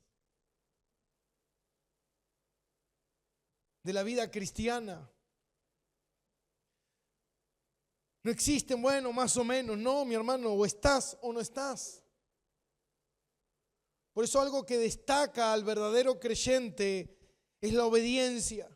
de la vida cristiana. No existen, bueno, más o menos. No, mi hermano, o estás o no estás. Por eso algo que destaca al verdadero creyente es la obediencia.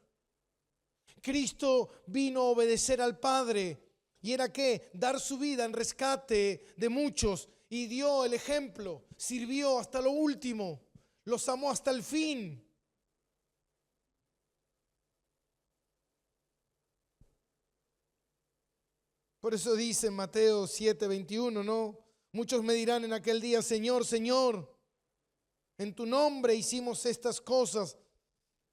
Cristo vino a obedecer al Padre. ¿Y era qué? Dar su vida en rescate de muchos. Y dio el ejemplo. Sirvió hasta lo último. Los amó hasta el fin. Por eso dice en Mateo 7:21, ¿no? Muchos me dirán en aquel día: Señor, Señor, en tu nombre hicimos estas cosas.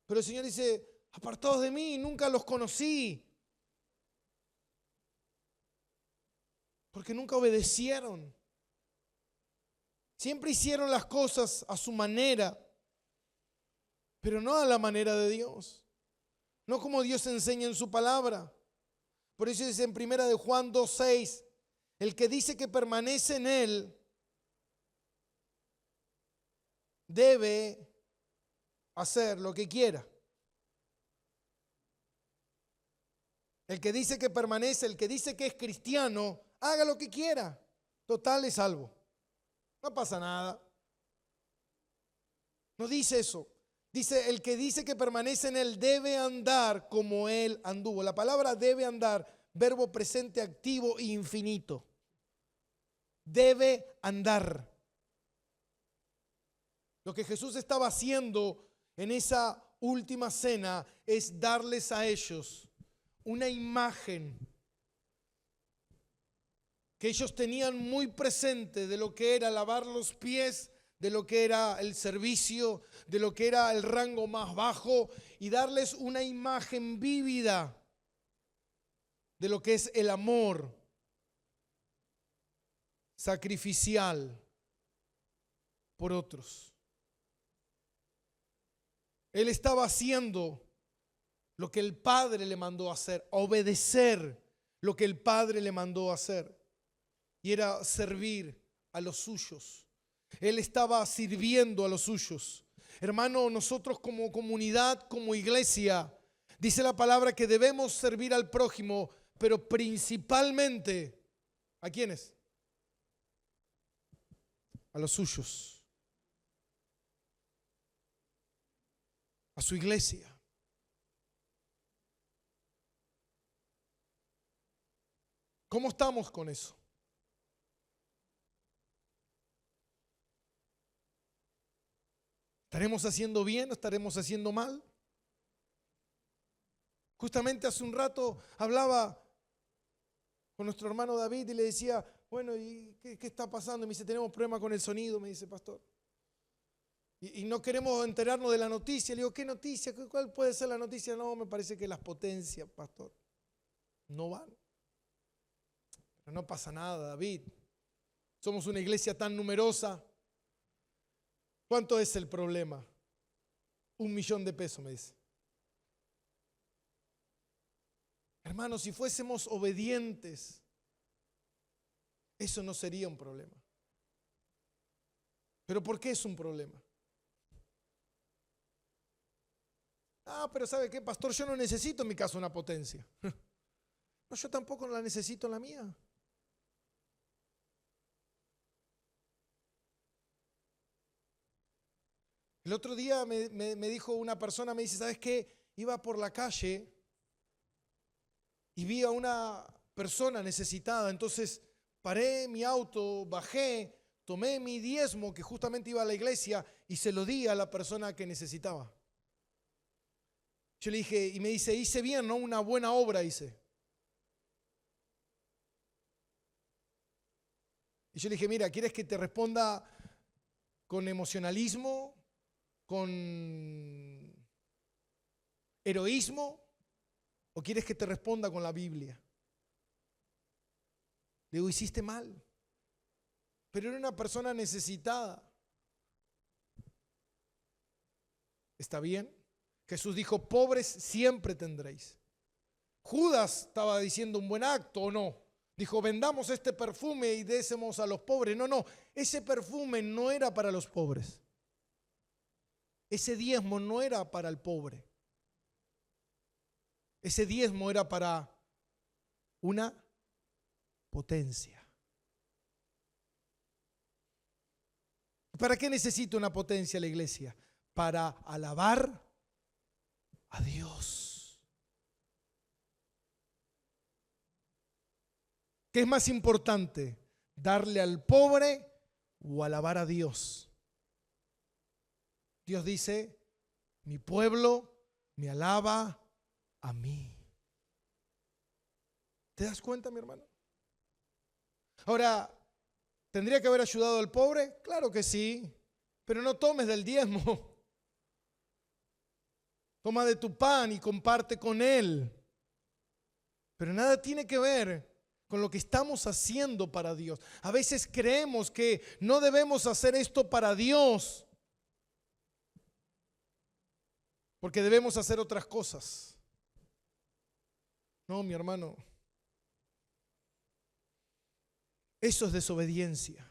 Pero el Señor dice: apartados de mí, nunca los conocí. Porque nunca obedecieron. Siempre hicieron las cosas a su manera, pero no a la manera de Dios. No como Dios enseña en su palabra. Por eso dice en 1 de Juan 2:6, el que dice que permanece en Él debe hacer lo que quiera. El que dice que permanece, el que dice que es cristiano, haga lo que quiera. Total, es salvo. No pasa nada. No dice eso. Dice, el que dice que permanece en Él debe andar como Él anduvo. La palabra debe andar, verbo presente activo e infinito. Debe andar. Lo que Jesús estaba haciendo en esa última cena es darles a ellos una imagen que ellos tenían muy presente de lo que era lavar los pies, de lo que era el servicio, de lo que era el rango más bajo, y darles una imagen vívida de lo que es el amor sacrificial por otros. Él estaba haciendo lo que el Padre le mandó a hacer, obedecer lo que el Padre le mandó a hacer. Y era servir a los suyos. Él estaba sirviendo a los suyos. Hermano, nosotros como comunidad, como iglesia, dice la palabra que debemos servir al prójimo, pero principalmente, ¿a quiénes? A los suyos. A su iglesia. ¿Cómo estamos con eso? ¿Estaremos haciendo bien o estaremos haciendo mal? Justamente hace un rato hablaba con nuestro hermano David y le decía, bueno, ¿y qué está pasando? Y me dice, tenemos problema con el sonido, me dice, pastor. Y no queremos enterarnos de la noticia. Le digo, ¿qué noticia? ¿Cuál puede ser la noticia? No, me parece que las potencias, pastor. no van. Pero no pasa nada, David. Somos una iglesia tan numerosa. ¿Cuánto es el problema? 1.000.000 de pesos, me dice. Hermanos, si fuésemos obedientes, eso no sería un problema. ¿Pero por qué es un problema? Pero ¿sabe qué, pastor? Yo no necesito en mi caso una potencia. No, yo tampoco la necesito en la mía. El otro día me dijo una persona, me dice, ¿sabes qué? Iba por la calle y vi a una persona necesitada, entonces paré mi auto, bajé, tomé mi diezmo que justamente iba a la iglesia y se lo di a la persona que necesitaba. Yo le dije, y me dice, hice bien, ¿no? Una buena obra hice. Y yo le dije, mira, ¿quieres que te responda con emocionalismo, con heroísmo, o quieres que te responda con la Biblia? Le digo, hiciste mal. Pero era una persona necesitada. ¿Está bien? Jesús dijo, pobres siempre tendréis. Judas estaba diciendo un buen acto, ¿o no? Dijo, vendamos este perfume y désemos a los pobres. No, ese perfume no era para los pobres. Ese diezmo no era para el pobre. Ese diezmo era para una potencia. ¿Para qué necesita una potencia la iglesia? Para alabar a Dios. ¿Qué es más importante? ¿Darle al pobre o alabar a Dios? Dios dice, mi pueblo me alaba a mí. ¿Te das cuenta, mi hermano? Ahora, ¿tendría que haber ayudado al pobre? Claro que sí, pero no tomes del diezmo. Toma de tu pan y comparte con él. Pero nada tiene que ver con lo que estamos haciendo para Dios. A veces creemos que no debemos hacer esto para Dios, porque debemos hacer otras cosas. No, mi hermano. Eso es desobediencia.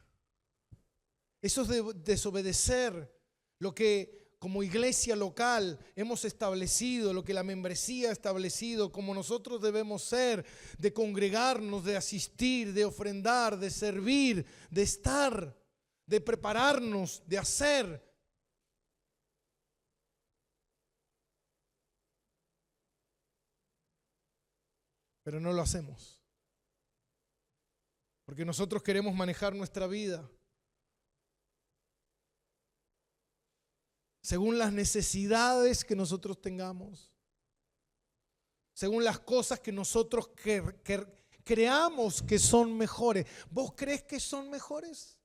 Eso es desobedecer lo que como iglesia local hemos establecido, lo que la membresía ha establecido, como nosotros debemos ser, de congregarnos, de asistir, de ofrendar, de servir, de estar, de prepararnos, de hacer. Pero no lo hacemos. Porque nosotros queremos manejar nuestra vida según las necesidades que nosotros tengamos, según las cosas que nosotros creamos que son mejores. ¿Vos crees que son mejores?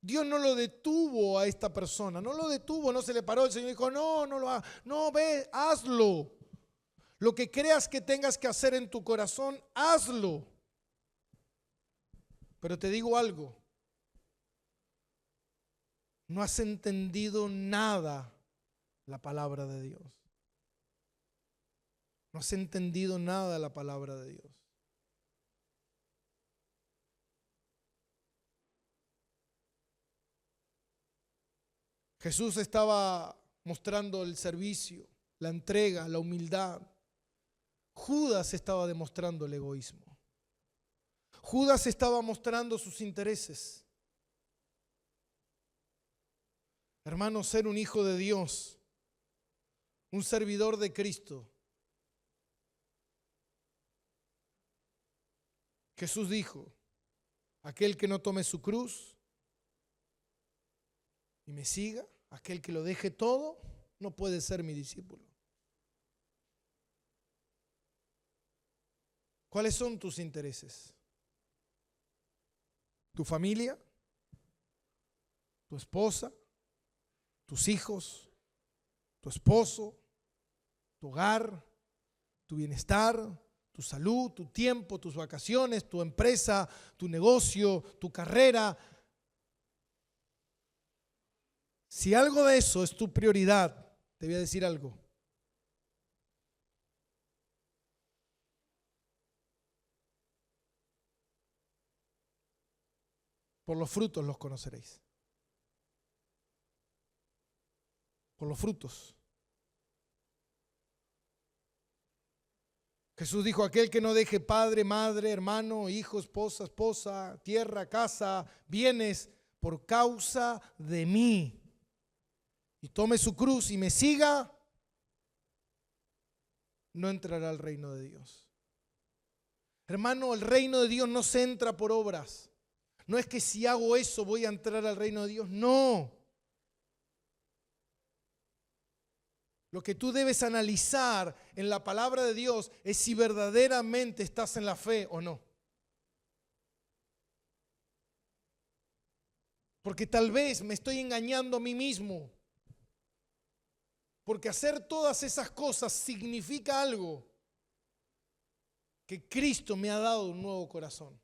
Dios no lo detuvo a esta persona, no lo detuvo, no se le paró. El Señor dijo, no lo hagas, no, ve, hazlo. Lo que creas que tengas que hacer en tu corazón, hazlo. Pero te digo algo, no has entendido nada la palabra de Dios. No has entendido nada la palabra de Dios. Jesús estaba mostrando el servicio, la entrega, la humildad. Judas estaba demostrando el egoísmo. Judas estaba mostrando sus intereses. Hermano, ser un hijo de Dios, un servidor de Cristo. Jesús dijo, aquel que no tome su cruz y me siga, aquel que lo deje todo, no puede ser mi discípulo. ¿Cuáles son tus intereses? ¿Tu familia? ¿Tu esposa? ¿Tus hijos? ¿Tu esposo? ¿Tu hogar? tu bienestar, tu salud, tu tiempo, tus vacaciones, tu empresa, tu negocio, tu carrera. Si algo de eso es tu prioridad, te voy a decir algo. Por los frutos los conoceréis. Por los frutos. Jesús dijo, aquel que no deje padre, madre, hermano, hijo, esposa, tierra, casa, bienes, por causa de mí, y tome su cruz y me siga, no entrará al reino de Dios. Hermano, el reino de Dios no se entra por obras. No es que si hago eso voy a entrar al reino de Dios. No. Lo que tú debes analizar en la palabra de Dios es si verdaderamente estás en la fe o no. Porque tal vez me estoy engañando a mí mismo. Porque hacer todas esas cosas significa algo. Que Cristo me ha dado un nuevo corazón.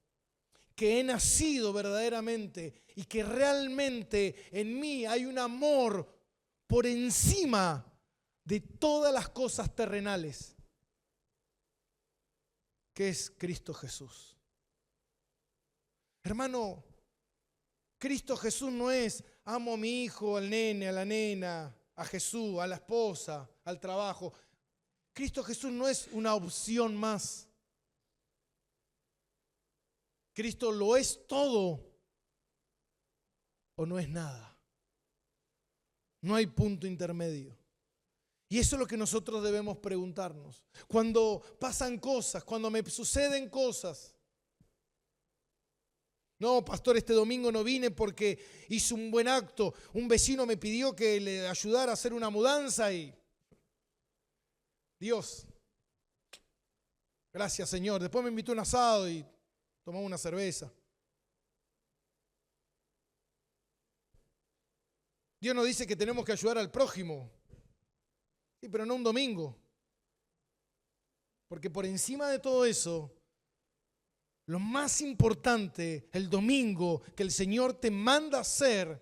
Que he nacido verdaderamente y que realmente en mí hay un amor por encima de todas las cosas terrenales, que es Cristo Jesús. Hermano, Cristo Jesús no es amo a mi hijo, al nene, a la nena, a Jesús, a la esposa, al trabajo. Cristo Jesús no es una opción más. Cristo lo es todo o no es nada. No hay punto intermedio. Y eso es lo que nosotros debemos preguntarnos. Cuando pasan cosas, cuando me suceden cosas. No, pastor, este domingo no vine porque hice un buen acto. Un vecino me pidió que le ayudara a hacer una mudanza y... Dios, gracias Señor. Después me invitó a un asado y tomamos una cerveza. Dios nos dice que tenemos que ayudar al prójimo. Sí, pero no un domingo. Porque por encima de todo eso, lo más importante el domingo que el Señor te manda hacer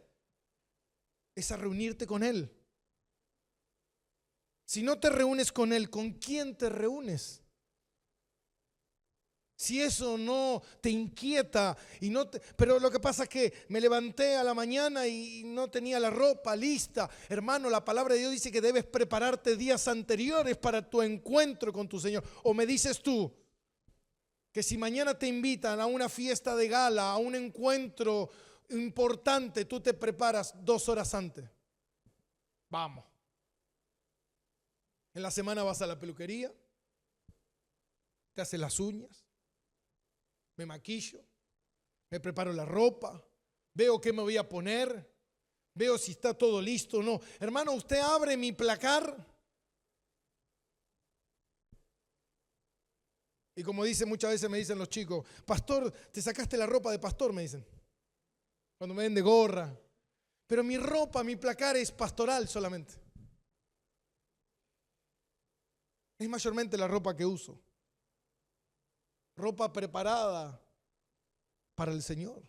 es a reunirte con Él. Si no te reúnes con Él, ¿con quién te reúnes? Si eso no te inquieta pero lo que pasa es que me levanté a la mañana y no tenía la ropa lista. Hermano, la palabra de Dios dice que debes prepararte días anteriores para tu encuentro con tu Señor. O me dices tú que si mañana te invitan a una fiesta de gala, a un encuentro importante, tú te preparas 2 horas antes. Vamos. En la semana vas a la peluquería, te haces las uñas. Me maquillo, me preparo la ropa, veo qué me voy a poner, veo si está todo listo o no. Hermano, usted abre mi placar y como dice muchas veces me dicen los chicos, pastor, te sacaste la ropa de pastor, me dicen, cuando me ven de gorra. Pero mi ropa, mi placar es pastoral solamente. Es mayormente la ropa que uso. Ropa preparada para el Señor.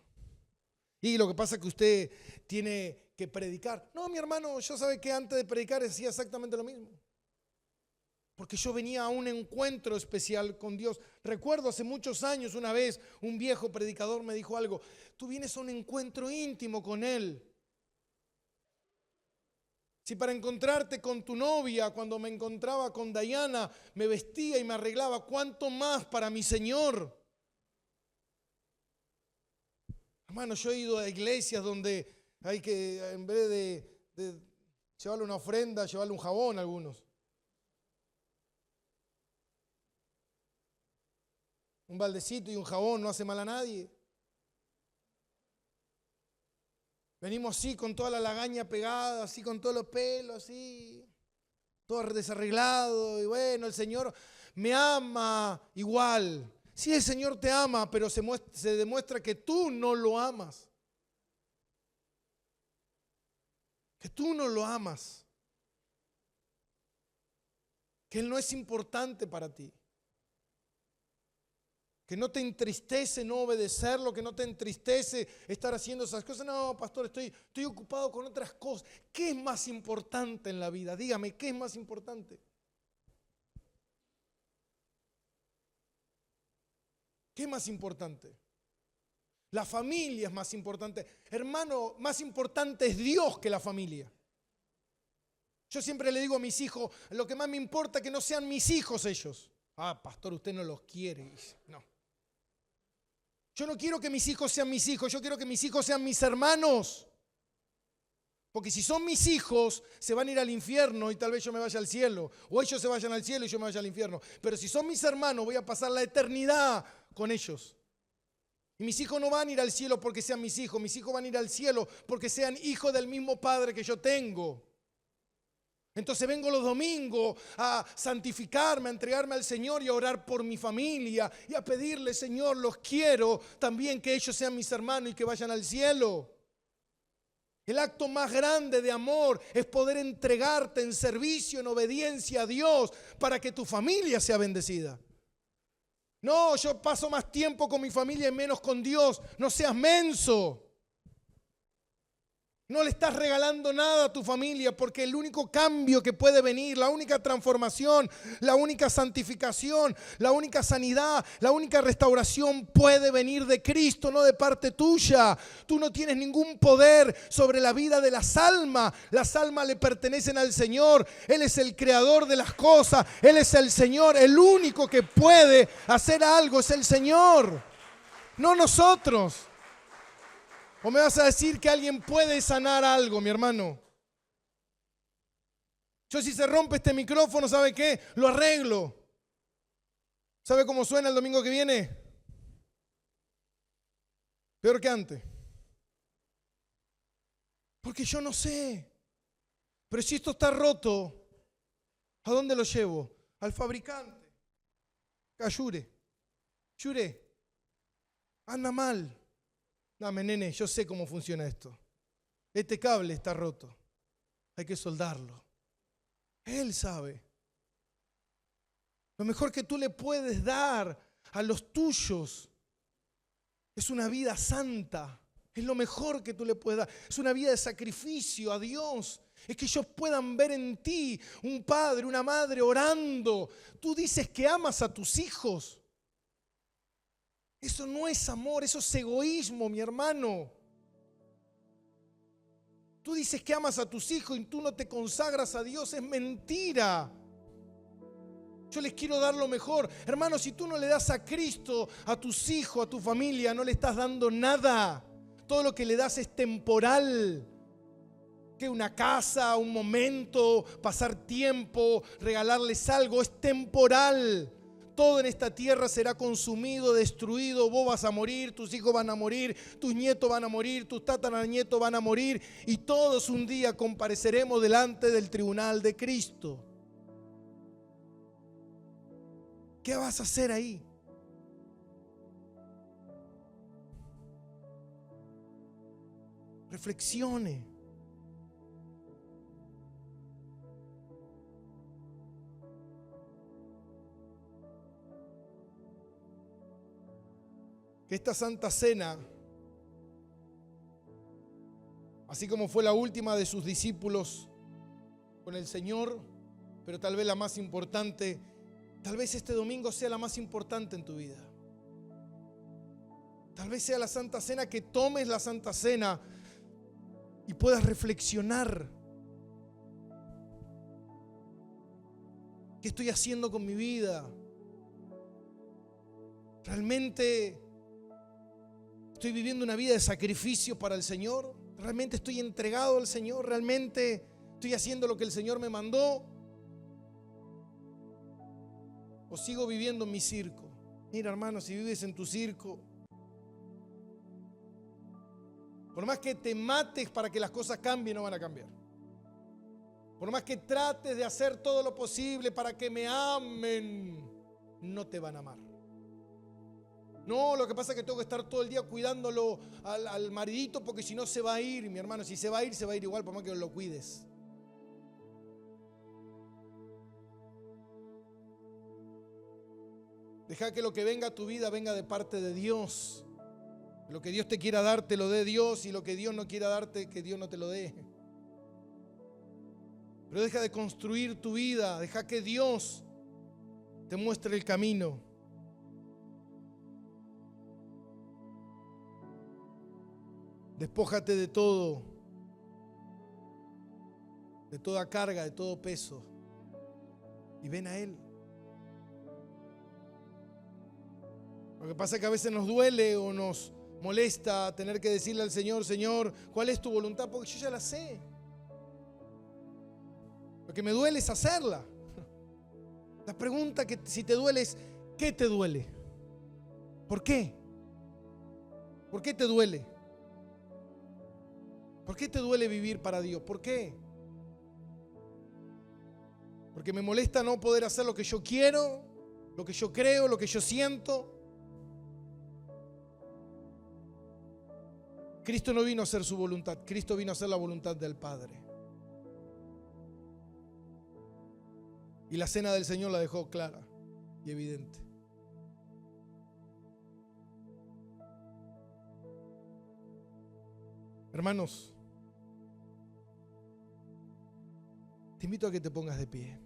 Y lo que pasa es que usted tiene que predicar. No, mi hermano, yo sabe que antes de predicar decía exactamente lo mismo. Porque yo venía a un encuentro especial con Dios. Recuerdo hace muchos años una vez un viejo predicador me dijo algo. Tú vienes a un encuentro íntimo con Él. Si para encontrarte con tu novia, cuando me encontraba con Dayana, me vestía y me arreglaba, ¿cuánto más para mi Señor? Hermano, yo he ido a iglesias donde hay que, en vez de llevarle una ofrenda, llevarle un jabón a algunos. Un baldecito y un jabón no hace mal a nadie. Venimos así con toda la lagaña pegada, así con todos los pelos, así, todo desarreglado. Y bueno, el Señor me ama igual. Sí, el Señor te ama, pero se demuestra que tú no lo amas. Que tú no lo amas. que Él no es importante para ti. Que no te entristece no obedecerlo, que no te entristece estar haciendo esas cosas. No, pastor, estoy ocupado con otras cosas. ¿Qué es más importante en la vida? Dígame, ¿qué es más importante? ¿Qué es más importante? La familia es más importante. Hermano, más importante es Dios que la familia. Yo siempre le digo a mis hijos, lo que más me importa es que no sean mis hijos ellos. Ah, pastor, usted no los quiere. No. Yo no quiero que mis hijos sean mis hijos, yo quiero que mis hijos sean mis hermanos. Porque si son mis hijos, se van a ir al infierno y tal vez yo me vaya al cielo. O ellos se vayan al cielo y yo me vaya al infierno. Pero si son mis hermanos, voy a pasar la eternidad con ellos. Y mis hijos no van a ir al cielo porque sean mis hijos van a ir al cielo porque sean hijos del mismo Padre que yo tengo. Entonces vengo los domingos a santificarme, a entregarme al Señor y a orar por mi familia y a pedirle, Señor, los quiero también que ellos sean mis hermanos y que vayan al cielo. El acto más grande de amor es poder entregarte en servicio, en obediencia a Dios para que tu familia sea bendecida. No, yo paso más tiempo con mi familia y menos con Dios. No seas menso. No le estás regalando nada a tu familia porque el único cambio que puede venir, la única transformación, la única santificación, la única sanidad, la única restauración puede venir de Cristo, no de parte tuya. Tú no tienes ningún poder sobre la vida de las almas. Las almas le pertenecen al Señor. Él es el creador de las cosas. Él es el Señor. El único que puede hacer algo es el Señor, no nosotros. ¿O me vas a decir que alguien puede sanar algo, mi hermano? Yo si se rompe este micrófono, ¿sabe qué? Lo arreglo. ¿Sabe cómo suena el domingo que viene? Peor que antes. Porque yo no sé. Pero si esto está roto, ¿a dónde lo llevo? Al fabricante. Cayure. Yure. Anda mal. Dame, nene, yo sé cómo funciona esto. Este cable está roto. Hay que soldarlo. Él sabe. Lo mejor que tú le puedes dar a los tuyos es una vida santa. Es lo mejor que tú le puedes dar. Es una vida de sacrificio a Dios. Es que ellos puedan ver en ti un padre, una madre orando. Tú dices que amas a tus hijos. Eso no es amor, eso es egoísmo, mi hermano. Tú dices que amas a tus hijos y tú no te consagras a Dios, es mentira. Yo les quiero dar lo mejor. Hermano, si tú no le das a Cristo, a tus hijos, a tu familia, no le estás dando nada. Todo lo que le das es temporal. Que una casa, un momento, pasar tiempo, regalarles algo, es temporal. Todo en esta tierra será consumido, destruido. Vos vas a morir, tus hijos van a morir, tus nietos van a morir, tus tataranietos van a morir. Y todos un día compareceremos delante del tribunal de Cristo. ¿Qué vas a hacer ahí? Reflexione. Que esta Santa Cena, así como fue la última de sus discípulos con el Señor, pero tal vez la más importante, tal vez este domingo sea la más importante en tu vida. Tal vez sea la Santa Cena, que tomes la Santa Cena y puedas reflexionar. ¿Qué estoy haciendo con mi vida? ¿Realmente estoy viviendo una vida de sacrificio para el Señor? ¿Realmente estoy entregado al Señor? ¿Realmente estoy haciendo lo que el Señor me mandó? ¿O sigo viviendo en mi circo? Mira, hermano, si vives en tu circo, por más que te mates para que las cosas cambien, no van a cambiar. Por más que trates de hacer todo lo posible para que me amen, no te van a amar. No, lo que pasa es que tengo que estar todo el día cuidándolo al maridito porque si no se va a ir. Mi hermano, si se va a ir igual por más que lo cuides. Deja que lo que venga a tu vida venga de parte de Dios. Lo que Dios te quiera dar, te lo dé Dios, y lo que Dios no quiera darte, que Dios no te lo dé. Pero deja de construir tu vida, deja que Dios te muestre el camino. Despójate de todo, de toda carga, de todo peso, y ven a Él. Lo que pasa es que a veces nos duele o nos molesta tener que decirle al Señor: Señor, ¿cuál es tu voluntad? Porque yo ya la sé. Lo que me duele es hacerla. La pregunta que si te duele es: ¿qué te duele? ¿Por qué? ¿Por qué te duele? ¿Por qué te duele vivir para Dios? ¿Por qué? Porque me molesta no poder hacer lo que yo quiero, lo que yo creo, lo que yo siento. Cristo no vino a hacer su voluntad, Cristo vino a hacer la voluntad del Padre. Y la cena del Señor la dejó clara y evidente. Hermanos, te invito a que te pongas de pie.